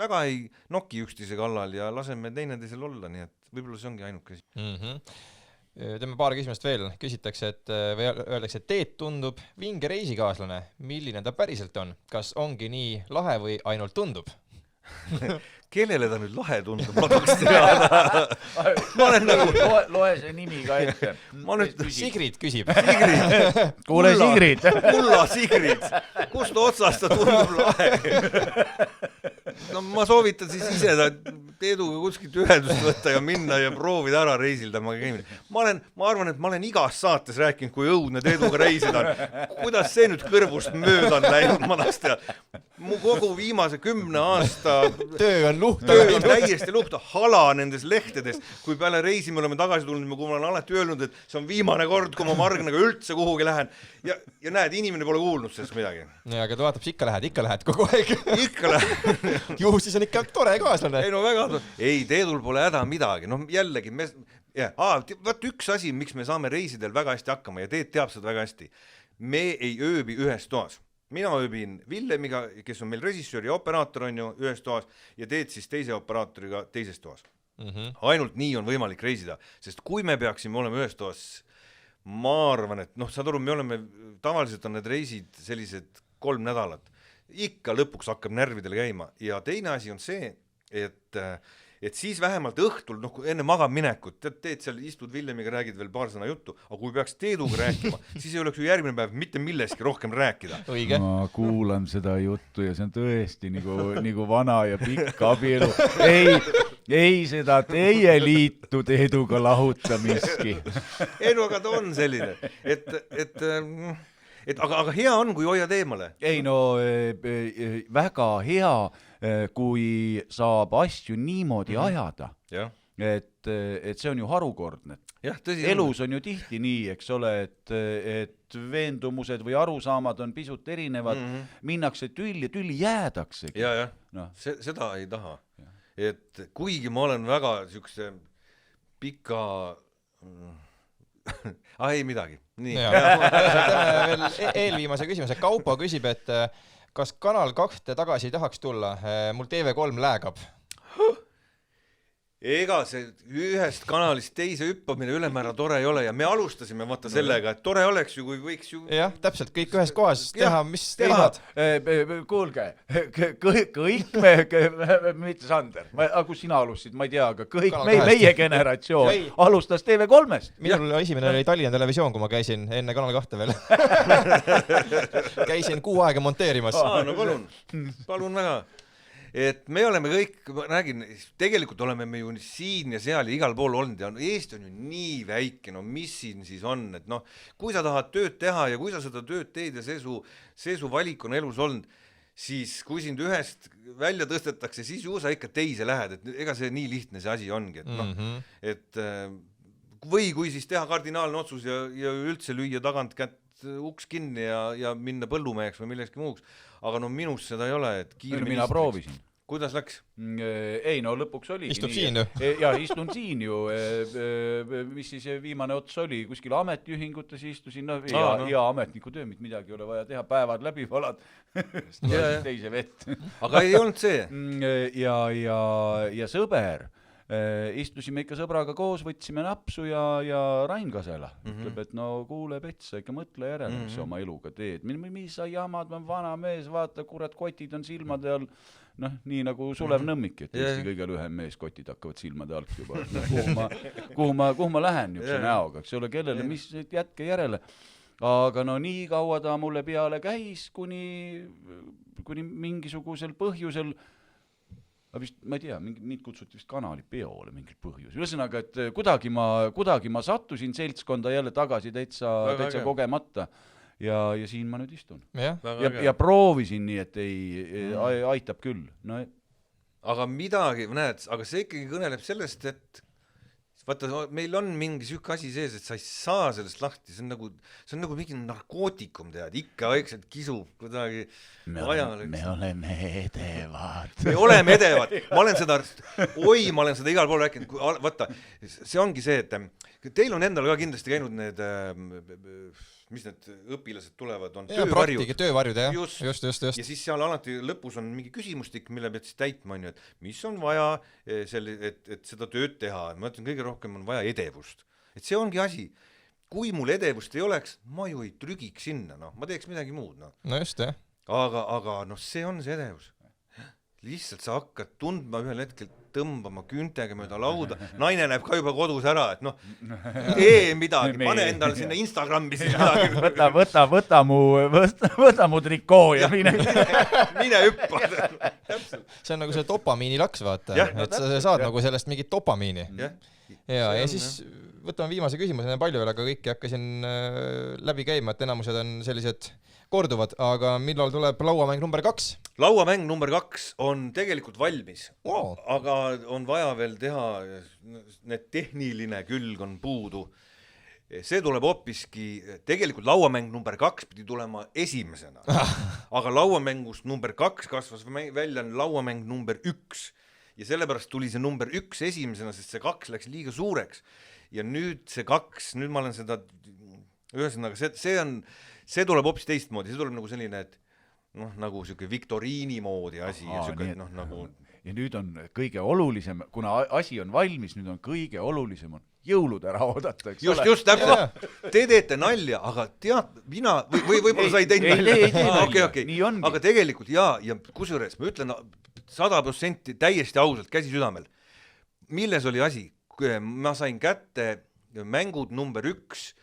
väga ei noki üksteise kallal ja laseme teineteisel olla, nii et võib-olla see ongi ainuke asi. Teeme paar küsimust veel, küsitakse, või öeldakse, et Teet tundub vinge reisikaaslane, milline ta päriselt on, kas ongi nii lahe või ainult tundub? Kellele ta nüüd lahe tundub, ma tahaks teada. Ma olen nagu... Loe see nimi ka ette. Sigrid küsib. Kuule Sigrid. Kulla Sigrid. Kust otsast ta tundub lahe? No ma soovitan siis ise Teeduga kuskilt ühendust võtta ja minna ja proovida ära reisilda. Ma arvan, et ma olen igas saates rääkinud, kui õudne Teeduga reisida on. Kuidas see nüüd kõrvust mööda on läinud, ma tahaks teada. Mu kogu viimase 10 aasta töö on täiesti luhta, hala nendes lehtedes, kui peale reisi me oleme tagasi tulnud, ma olen alati öelnud, et see on viimane kord, kui ma Margnaga üldse kuhugi lähen ja näed, inimene pole kuulnud sellest midagi. Ja, aga ta vaatab, ikka lähed kogu aeg. Ikka lähed. Juhu, siis on ikka tore kaaslane. Ei, no väga tore. Ei, Teedul pole häda midagi. No jällegi, vaat üks asi, miks me saame reisidel väga hästi hakkama ja Teet teab seda väga hästi. Me ei ööbi ühes toas. Mina ööbin Villemiga, kes on meil režissöör ja operaator on ju ühes toas ja Teet siis teise operaatoriga teises toas. Ainult nii on võimalik reisida, sest kui me peaksime olema ühes toas, ma arvan, et saad aru, me oleme, tavaliselt on need reisid sellised 3 nädalat, ikka lõpuks hakkab närvidele käima ja teine asi on see, et siis vähemalt õhtul, enne magamaminekut, teed seal, istud Villemiga, räägid veel paar sõna juttu, aga kui peaks Teeduga rääkima, siis ei oleks ju järgmine päev mitte millestki rohkem rääkida. Õige. Ma kuulan seda juttu ja see on tõesti nagu vana ja pikk abielu. Ei seda teie liitu Teeduga lahuta miski. Ei no, aga ta on selline, aga hea on, kui hoiad eemale. Ei no, väga hea, kui saab asju niimoodi ajada, et see on ju harukordne. Elus on ju tihti nii, eks ole, et veendumused või arusaamad on pisut erinevad, minnakse tülli jäädakse. Seda ei taha. Et kuigi ma olen väga siukse pika... ei midagi. Nii. Veel eelviimase küsimuse. Kaupo küsib, et kas Kanal 2 tagasi ei tahaks tulla? Mul TV3 läägab. Ega see ühest kanalist teise hüppamine ülemäära tore ei ole ja me alustasime vaata sellega, et tore oleks ju, kui võiks ju... Jah, täpselt, kõik ühes kohas teha, mis teemad. Kuulge, kõik me, mitte Sander, kui sina alustasid, ma ei tea, aga kõik meie generatsioon alustas TV3-st. Minul esimene oli Tallinna Televisioon, kui ma käisin enne Kanal 2 veel. Käisin 6 aega monteerimas. No palun väga. Et me oleme kõik, ma räägin, tegelikult oleme me ju siin ja seal ja igal pool olnud ja Eesti on ju nii väike, no mis siin siis on, et kui sa tahad tööd teha ja kui sa seda tööd teed ja see su valik on elus olnud, siis kui sind ühest välja tõstetakse, siis ju sa ikka teise lähed, et ega see nii lihtne see asi ongi, et või kui siis teha kardinaalne otsus ja üldse lüüa tagant kätt uks kinni ja minna põllumeheks või millekski muuks. Aga minus seda ei ole, et mina proovisin. Kuidas läks? Ei, no lõpuks oligi Istud nii. Siin ju? Ja, istun siin ju. Mis siis viimane ots oli? Kuskil ametiühingutes istusin. Ja ametniku töö, midagi ei ole vaja teha. Päevad läbi valad. Teise vett. Aga ei olnud see? Ja sõber istusime ikka sõbraga koos, võtsime napsu ja Rain Kasela ütleb, et no kuule Pets, ikka mõtle järele, mis sa oma eluga teed. Mis sa jamad, ma vana mees, vaata, kurat, kotid on silmade all. Noh, nii nagu Sulev Nõmmik, et Eesti kõige lühem mees, kotid hakkavad silmade alt juba. Kuhu ma lähen niukse näoga, eks ole, kellele, mis jätke järele. Aga no nii kaua ta mulle peale käis, kuni mingisugusel põhjusel, ma ei tea, mind kutsuti vist kanali peole mingil põhjus. Ühesõnaga, et kuidagi ma sattusin seltskonda jälle tagasi täitsa kogemata. Ja siin ma nüüd istun. Ja proovisin nii, et aitab küll. No, aga midagi, näed, aga see ikkagi kõneleb sellest, et vaata, meil on mingi sükk asi sees, et sa ei saa sellest lahti, see on nagu mingi narkootikum, tead, ikka vaikselt kisub kuidagi. Me oleme edevad. Me oleme edevad. Ma olen seda igal pool rääkinud. Vaata, see ongi see, et teil on endal ka kindlasti käinud need, mis need õpilased tulevad, on töövarjud, jah. Just. Ja siis seal alati lõpus on mingi küsimustik, mille pead siis täitma, on ju, et mis on vaja, et seda tööd teha. Ma ütlen, kõige rohkem on vaja edevust. Et see ongi asi. Kui mul edevust ei oleks, ma ju ei trügiks sinna, ma teeks midagi muud. No just, jah. Aga see on see edevus. Lihtsalt sa hakkad tundma ühel hetkel tõmbama küntega mööda lauda. Naine näeb ka juba kodus ära, et tee midagi, pane endale sinna Instagrami midagi. Võta mu trikoo ja mine hüppa. See on nagu see dopamiinilaks, vaata. Et sa saad nagu sellest mingit dopamiini. Ja siis võtame viimase küsimuse, palju veel, aga kõik hakkasin läbi käima, et enamused on sellised korduvad, aga millal tuleb lauamäng number 2? Lauamäng number 2 on tegelikult valmis, aga on vaja veel teha, need tehniline külg on puudu. See tuleb hoopiski, tegelikult lauamäng number 2 pidi tulema esimesena, aga lauamängust number 2 kasvas välja lauamäng number 1 ja sellepärast tuli see number 1 esimesena, sest see 2 läks liiga suureks ja nüüd see 2, nüüd ma olen seda, ühesõnaga see tuleb hoopis teistmoodi, see tuleb nagu selline, et nagu selline viktoriini moodi asi ja selline nagu... Ja nüüd on kõige olulisem, kuna asi on valmis, nüüd on kõige olulisem on jõulud ära oodata, eks ole. Just, täpselt. Te teete nalja, aga tead, mina, või võib-olla sa ei teinud nalja. Okay. Aga tegelikult ja kusjuures, ma ütlen 100% täiesti ausalt, käsi südamel. Milles oli asi? Ma sain kätte mängud number 1,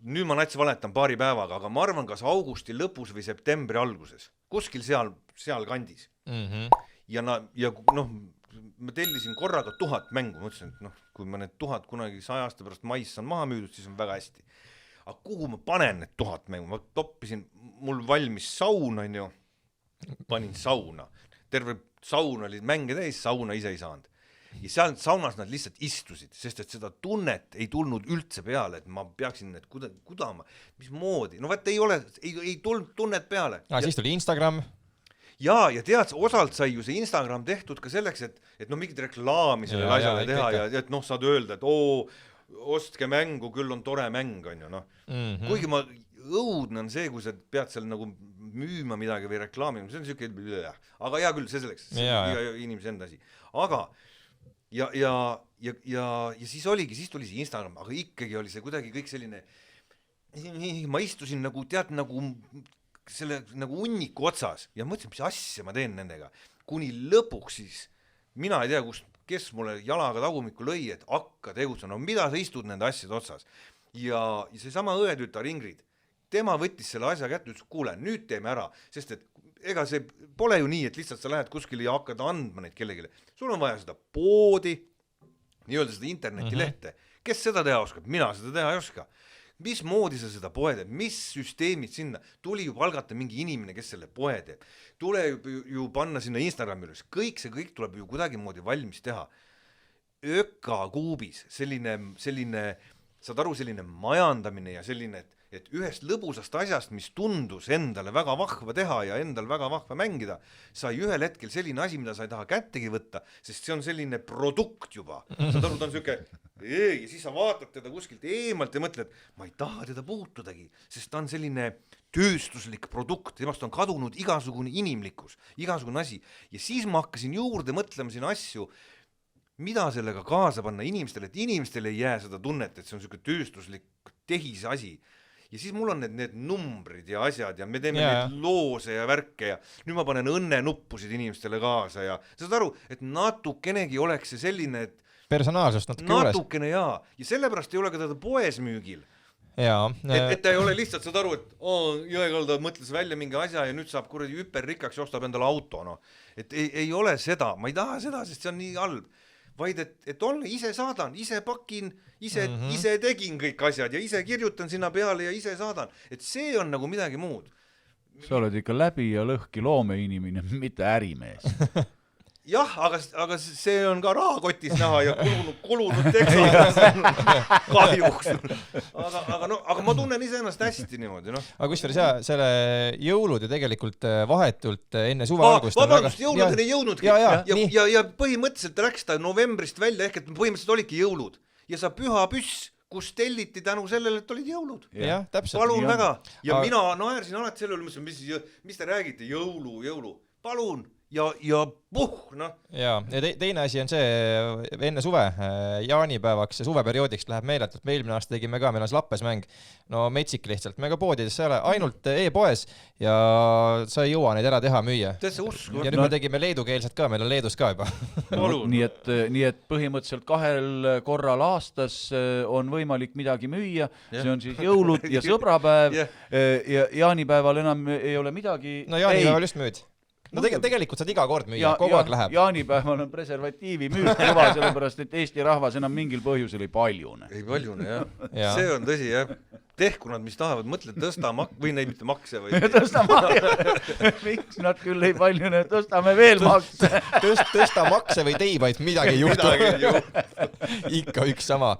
nüüd ma natsi valetan paari päevaga, aga ma arvan, kas augusti lõpus või septembri alguses. Kuskil seal kandis. Ja ma tellisin korraga 1000 mängu, ma ütlesin, et kui ma need 1000 kunagi 100 aasta pärast mais on maha müüdud, siis on väga hästi. Aga kuhu ma panen need 1000 mängu? Ma toppisin, mul valmis saun, on ju, panin sauna. Terve saun oli mänge täis, sauna ise ei saanud. Ja seal saunas nad lihtsalt istusid, sest et seda tunnet ei tulnud üldse peale, et ma peaksin need kudama. Mis moodi? No vaat ei tulnud tunnet peale. Siis tuli Instagram. Ja tead, osalt sai ju see Instagram tehtud ka selleks, et mingid reklaami sellele asjale teha ja et saad öelda, et ostke mängu, küll on tore mäng, on ju. Kuigi õudne on see, kui sa pead seal nagu müüma midagi või reklaamima, see on selline, aga hea küll, see selleks, inimese enda asi. Aga ja siis tuli see Instagram, aga ikkagi oli see kuidagi kõik selline, ma istusin nagu, tead, selle nagu unniku otsas ja mõtlesin, mis asja ma teen nendega. Kuni lõpuks siis, mina ei tea, kes mulle jalaga tagumikku lõi, et hakka tegutsema, mida sa istud nende asjade otsas. Ja see sama õetütar Ingrid, tema võttis selle asja kätte, ütles, kuule, nüüd teeme ära, sest et ega see pole ju nii, et lihtsalt sa lähed kuskile ja hakkad andma neid kellegile. Sul on vaja seda poodi, nii-öelda seda internetilehte. Kes seda teha oskab? Mina seda teha ei oska. Mis moodi sa seda poe teeb? Mis süsteemid sinna? Tuli ju palgata mingi inimene, kes selle poe teeb. Tule ju panna sinna Instagrami üles. Kõik tuleb ju kuidagi moodi valmis teha. Ökakuubis, selline, saad aru, selline majandamine ja selline, et ühest lõbusast asjast, mis tundus endale väga vahva teha ja endal väga vahva mängida, sai ühel hetkel selline asi, mida sa ei taha kättegi võtta, sest see on selline produkt juba. Saad aru, ta on selline, ja siis sa vaatad teda kuskilt eemalt ja mõtled, ma ei taha teda puutudagi, sest ta on selline tööstuslik produkt, temast on kadunud igasugune inimlikkus, igasugune asi. Ja siis ma hakkasin juurde mõtlema siin asju, mida sellega kaasa panna inimestele, et inimestele ei jää seda tunnet, et see on selline tööstuslik tehis asi. Ja siis mul on need numbrid ja asjad ja me teeme neid loose ja värke ja nüüd ma panen õnnenuppusid inimestele kaasa ja sa saad aru, et natukenegi oleks see selline, et personaalsust natukene ja sellepärast ei ole ka teda poes müügil. Et ta ei ole lihtsalt, saad aru, et Jõekalda mõtles välja mingi asja ja nüüd saab kuradi hüperrikkaks ja ostab endale auto. No. Et ei ole seda, ma ei taha seda, sest see on nii halb. Vaid et olla, ise saadan, ise pakin, ise tegin kõik asjad ja ise kirjutan sinna peale ja ise saadan. Et see on nagu midagi muud. Sa oled ikka läbi ja lõhki loomeinimene, mitte ärimees. Jah, aga see on ka rahakotis näha ja kulunud teksad kahjuks. Aga ma tunnen ise ennast hästi niimoodi. No. Aga kusjuures selle jõulud ju tegelikult vahetult enne suve algust. Vabandust, jõulud ei jõudnudki. Ja põhimõtteliselt läks ta novembrist välja, ehk et põhimõtteliselt olidki jõulud. Ja sa püha püss, kus telliti tänu sellele, et olid jõulud. Ja, täpselt. Palun väga. Ja mina naersin alati sellele, mis te räägite, jõulu. Palun. Ja puh, noh. Ja teine asi on see, enne suve, jaanipäevaks ja suveperioodiks läheb meeletult. Me eelmine aasta tegime ka, meil on lappes mäng. No metsik lihtsalt, me ka poodides ei ole, ainult e-poes ja sa ei jõua neid ära teha müüa. Täitsa usku. Ja nüüd me tegime leedukeelset ka, meil on Leedus ka juba. Nii et põhimõtteliselt 2 korral aastas on võimalik midagi müüa, see on siis jõulud ja sõbrapäev ja jaanipäeval enam ei ole midagi. No jaanipäeval just müüd. No tegelikult saad iga kord müüa, kogu aeg läheb. Jaanipäeval on preservatiivi müük juba, sellepärast, et Eesti rahvas enam mingil põhjusel ei paljune. Ei paljune, jah. See on tõsi, jah. Tehku nad, mis tahavad, mõtle tõsta või neid mitte makse. Tõsta makse. Miks nad küll ei paljune, tõstame veel makse. Tõsta makse või teibaid, midagi ei juhtu. Ikka üks sama.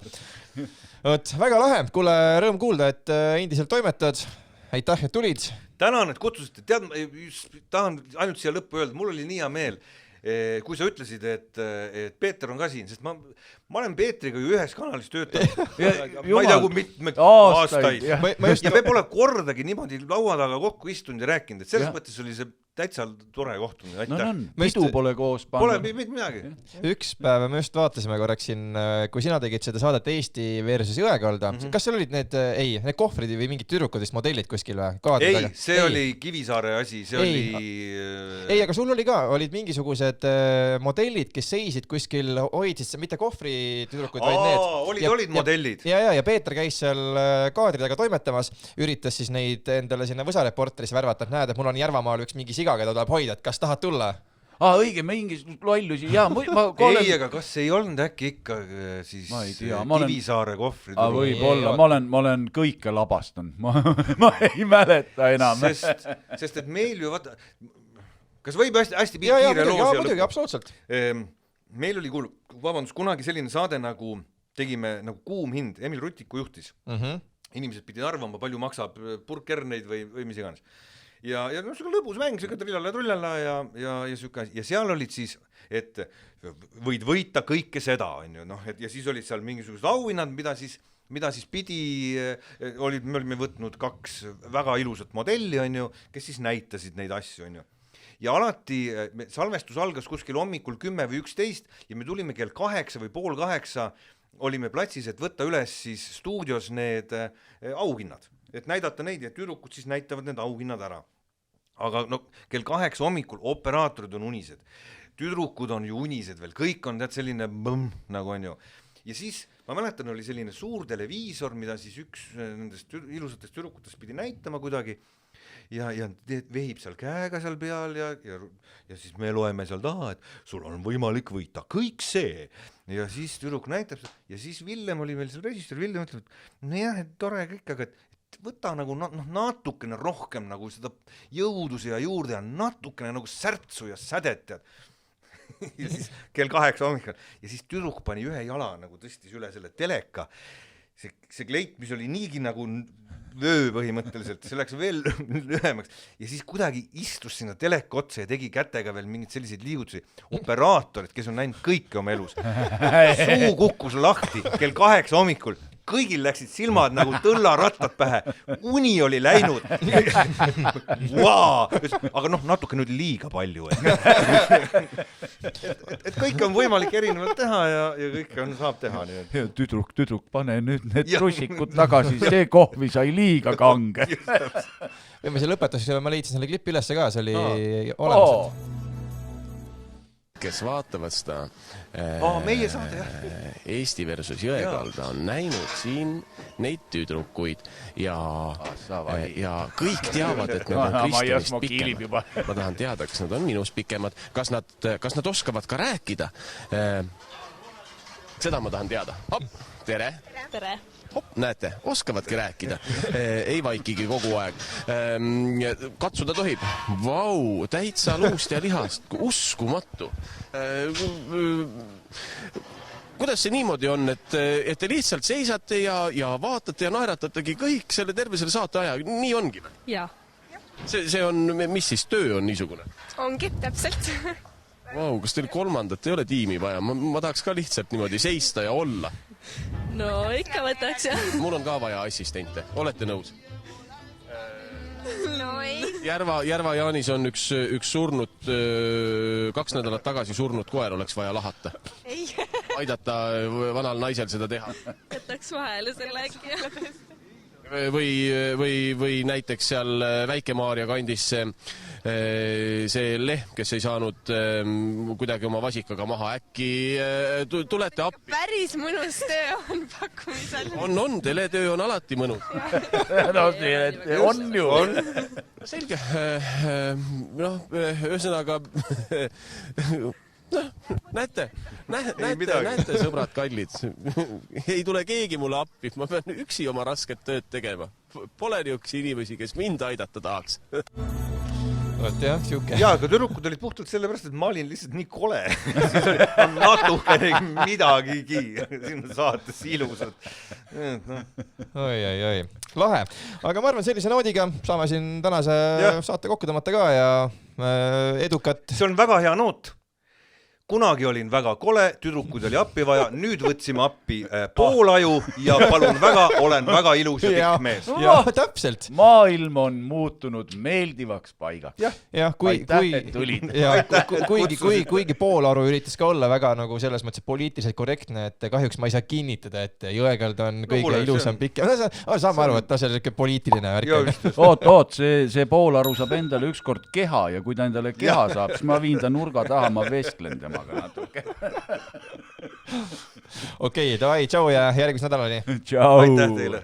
Väga lahe, kuule, rõõm kuulda, et endiselt toimetad. Aitäh, et tulid. Tänan, et kutsusite. Tahan ainult siia lõppu öelda, mul oli nii hea meel, kui sa ütlesid, et Peeter on ka siin, sest ma olen Peetriga ju ühes kanalis töötanud. Ma ei tea, kui mitmed aastaid. Ja me pole kordagi niimoodi laua taga kokku istunud ja rääkinud, et selles mõttes oli see täitsa tore kohtumine. No, pidu pole koos pannud. Pole midagi. Üks päev me just vaatasime korraks siin, kui sina tegid seda saadet Eesti versus Jõekalda. Kas seal olid need kohvrid või mingid tüdrukudest modellid kuskil või? Ei, see oli Kivisaare asi, see oli... Ei, aga sul oli ka, olid mingisugused modellid, kes seisid kuskil, hoidsid mitte kohvri tüdrukud, vaid need. Olid modellid. Ja Peeter käis seal kaadri taga toimetamas, üritas siis neid endale sinna Võsareporteris värvata, et näed, et mul on Järvamaal üks mingi siga, keda tuleb hoida, et kas tahad tulla? Õige, mingisugust lollusi. Ei, aga kas ei olnud äkki ikka siis Kivisaare kohvrid? Võib-olla, ma olen kõike labastanud. Ma ei mäleta enam. Sest et meil ju, vaata, kas võib hästi kiire loo siia lõppu? Absoluutselt. Meil oli kunagi selline saade, nagu tegime nagu Kuum hind, Emil Rutiku juhtis. Inimesed pidid arvama, palju maksab purkkerneid või mis iganes. Ja selline lõbus mäng, selline trullala ja seal olid siis, et võid võita kõike seda, ja siis olid seal mingisugused auhinnad, mida siis pidi, me olime võtnud 2 väga ilusat modelli, kes siis näitasid neid asju, ja alati salvestus algas kuskil hommikul 10 või 11 ja me tulime kell 8 või pool 8 olime platsis, et võtta üles siis stuudios need auhinnad. Et näidata neid ja tüdrukud siis näitavad need auhinnad ära. Aga kell 8 hommikul operaatorid on unised. Tüdrukud on ju unised veel, kõik on selline nagu on ju. Ja siis, ma mäletan, oli selline suur televiisor, mida siis üks nendest ilusatest tüdrukutest pidi näitama kuidagi ja vehib seal käega seal peal ja siis me loeme seal taha, et sul on võimalik võita kõik see. Ja siis tüdruk näitab ja siis Villem oli meil seal režissöör, Villem ütleb, et jah, tore kõik, aga võta nagu natukene rohkem nagu seda jõudu siia juurde ja natukene nagu särtsu ja sädet ja siis kell 8 hommikul ja siis tüdruk pani ühe jala nagu tõstis üle selle teleka. See kleit, mis oli niigi nagu vöö põhimõtteliselt, see läks veel lühemaks ja siis kuidagi istus sinna teleka otsa ja tegi kätega veel mingid selliseid liigutusi. Operaatorid, kes on näinud kõike oma elus. Suu kukkus lahti kell 8 hommikul. kõigil läksid silmad nagu tõllarattad pähe, uni oli läinud. Wow! Aga natuke nüüd liiga palju. Et kõike on võimalik erinevalt teha ja kõike saab teha. Tüdruk, pane nüüd need russikud tagasi, see kohvi sai liiga kange. Võime see lõpetuseks, ma leidsin selle klipi ülesse ka, see oli olemas. Kes vaatavad seda meie saade, Eesti versus Jõekalda on näinud siin neid tüdrukuid ja kõik teavad, et nad on Kristjanist pikemad. Ma tahan teada, kas nad on minust pikemad, kas nad oskavad ka rääkida. Seda ma tahan teada. Hopp, tere! Tere! Hopp, näete, oskavadki rääkida. Ei vaikigi kogu aeg. Katsuda tohib. Vau, täitsa luust ja lihast. Uskumatu. Kuidas see niimoodi on, et te lihtsalt seisate ja vaatate ja naeratategi kõik selle terve selle saate aja? Nii ongi või? Jaa. See on, mis siis töö on niisugune? Ongi, täpselt. Vau, kas teil kolmandat ei ole tiimi vaja? Ma tahaks ka lihtsalt niimoodi seista ja olla. No ikka võtaks, jah. Mul on ka vaja assistente. Olete nõus? No ei. Järva Jaanis on üks surnud, 2 nädalat tagasi surnud koer oleks vaja lahata. Ei. Aidata vanal naisel seda teha. Võtaks vahele selle äkki. Või näiteks seal Väike-Maarja kandis see lehm, kes ei saanud kuidagi oma vasikaga maha, äkki tulete appi? Päris mõnus töö on pakkumisel. On, teletöö on alati mõnus. No on ju. Selge. Ühesõnaga... Näete, sõbrad kallid, ei tule keegi mulle appi, ma pean üksi oma rasket tööd tegema. Pole niisuguseid inimesi, kes mind aidata tahaks. Jah, siuke. Jaa, aga tüdrukud olid puhtalt sellepärast, et ma olin lihtsalt nii kole. Siis oli natuke midagigi sinu saates ilusad. Oi. Lahe. Aga ma arvan, sellise noodiga saame siin tänase saate kokku tõmmata ka ja edukat. See on väga hea noot. Kunagi olin väga kole, tüdrukud oli appi vaja, nüüd võtsime appi poolaju ja palun väga, olen väga ilus ja pikk mees. Jah, täpselt. Maailm on muutunud meeldivaks paigaks. Jah, kuigi poolaru üritas ka olla väga nagu selles mõttes poliitiliselt korrektne, et kahjuks ma ei saa kinnitada, et Jõekald on kõige ilusam pikk. Saame aru, et see on poliitiline värk. Oot, see poolaru saab endale ükskord keha ja kui ta endale keha saab, siis ma viin ta nurga taha, ma vestlen tema. Okei, davai, tšau ja järgmise nädalani. Tšau. Aitäh teile.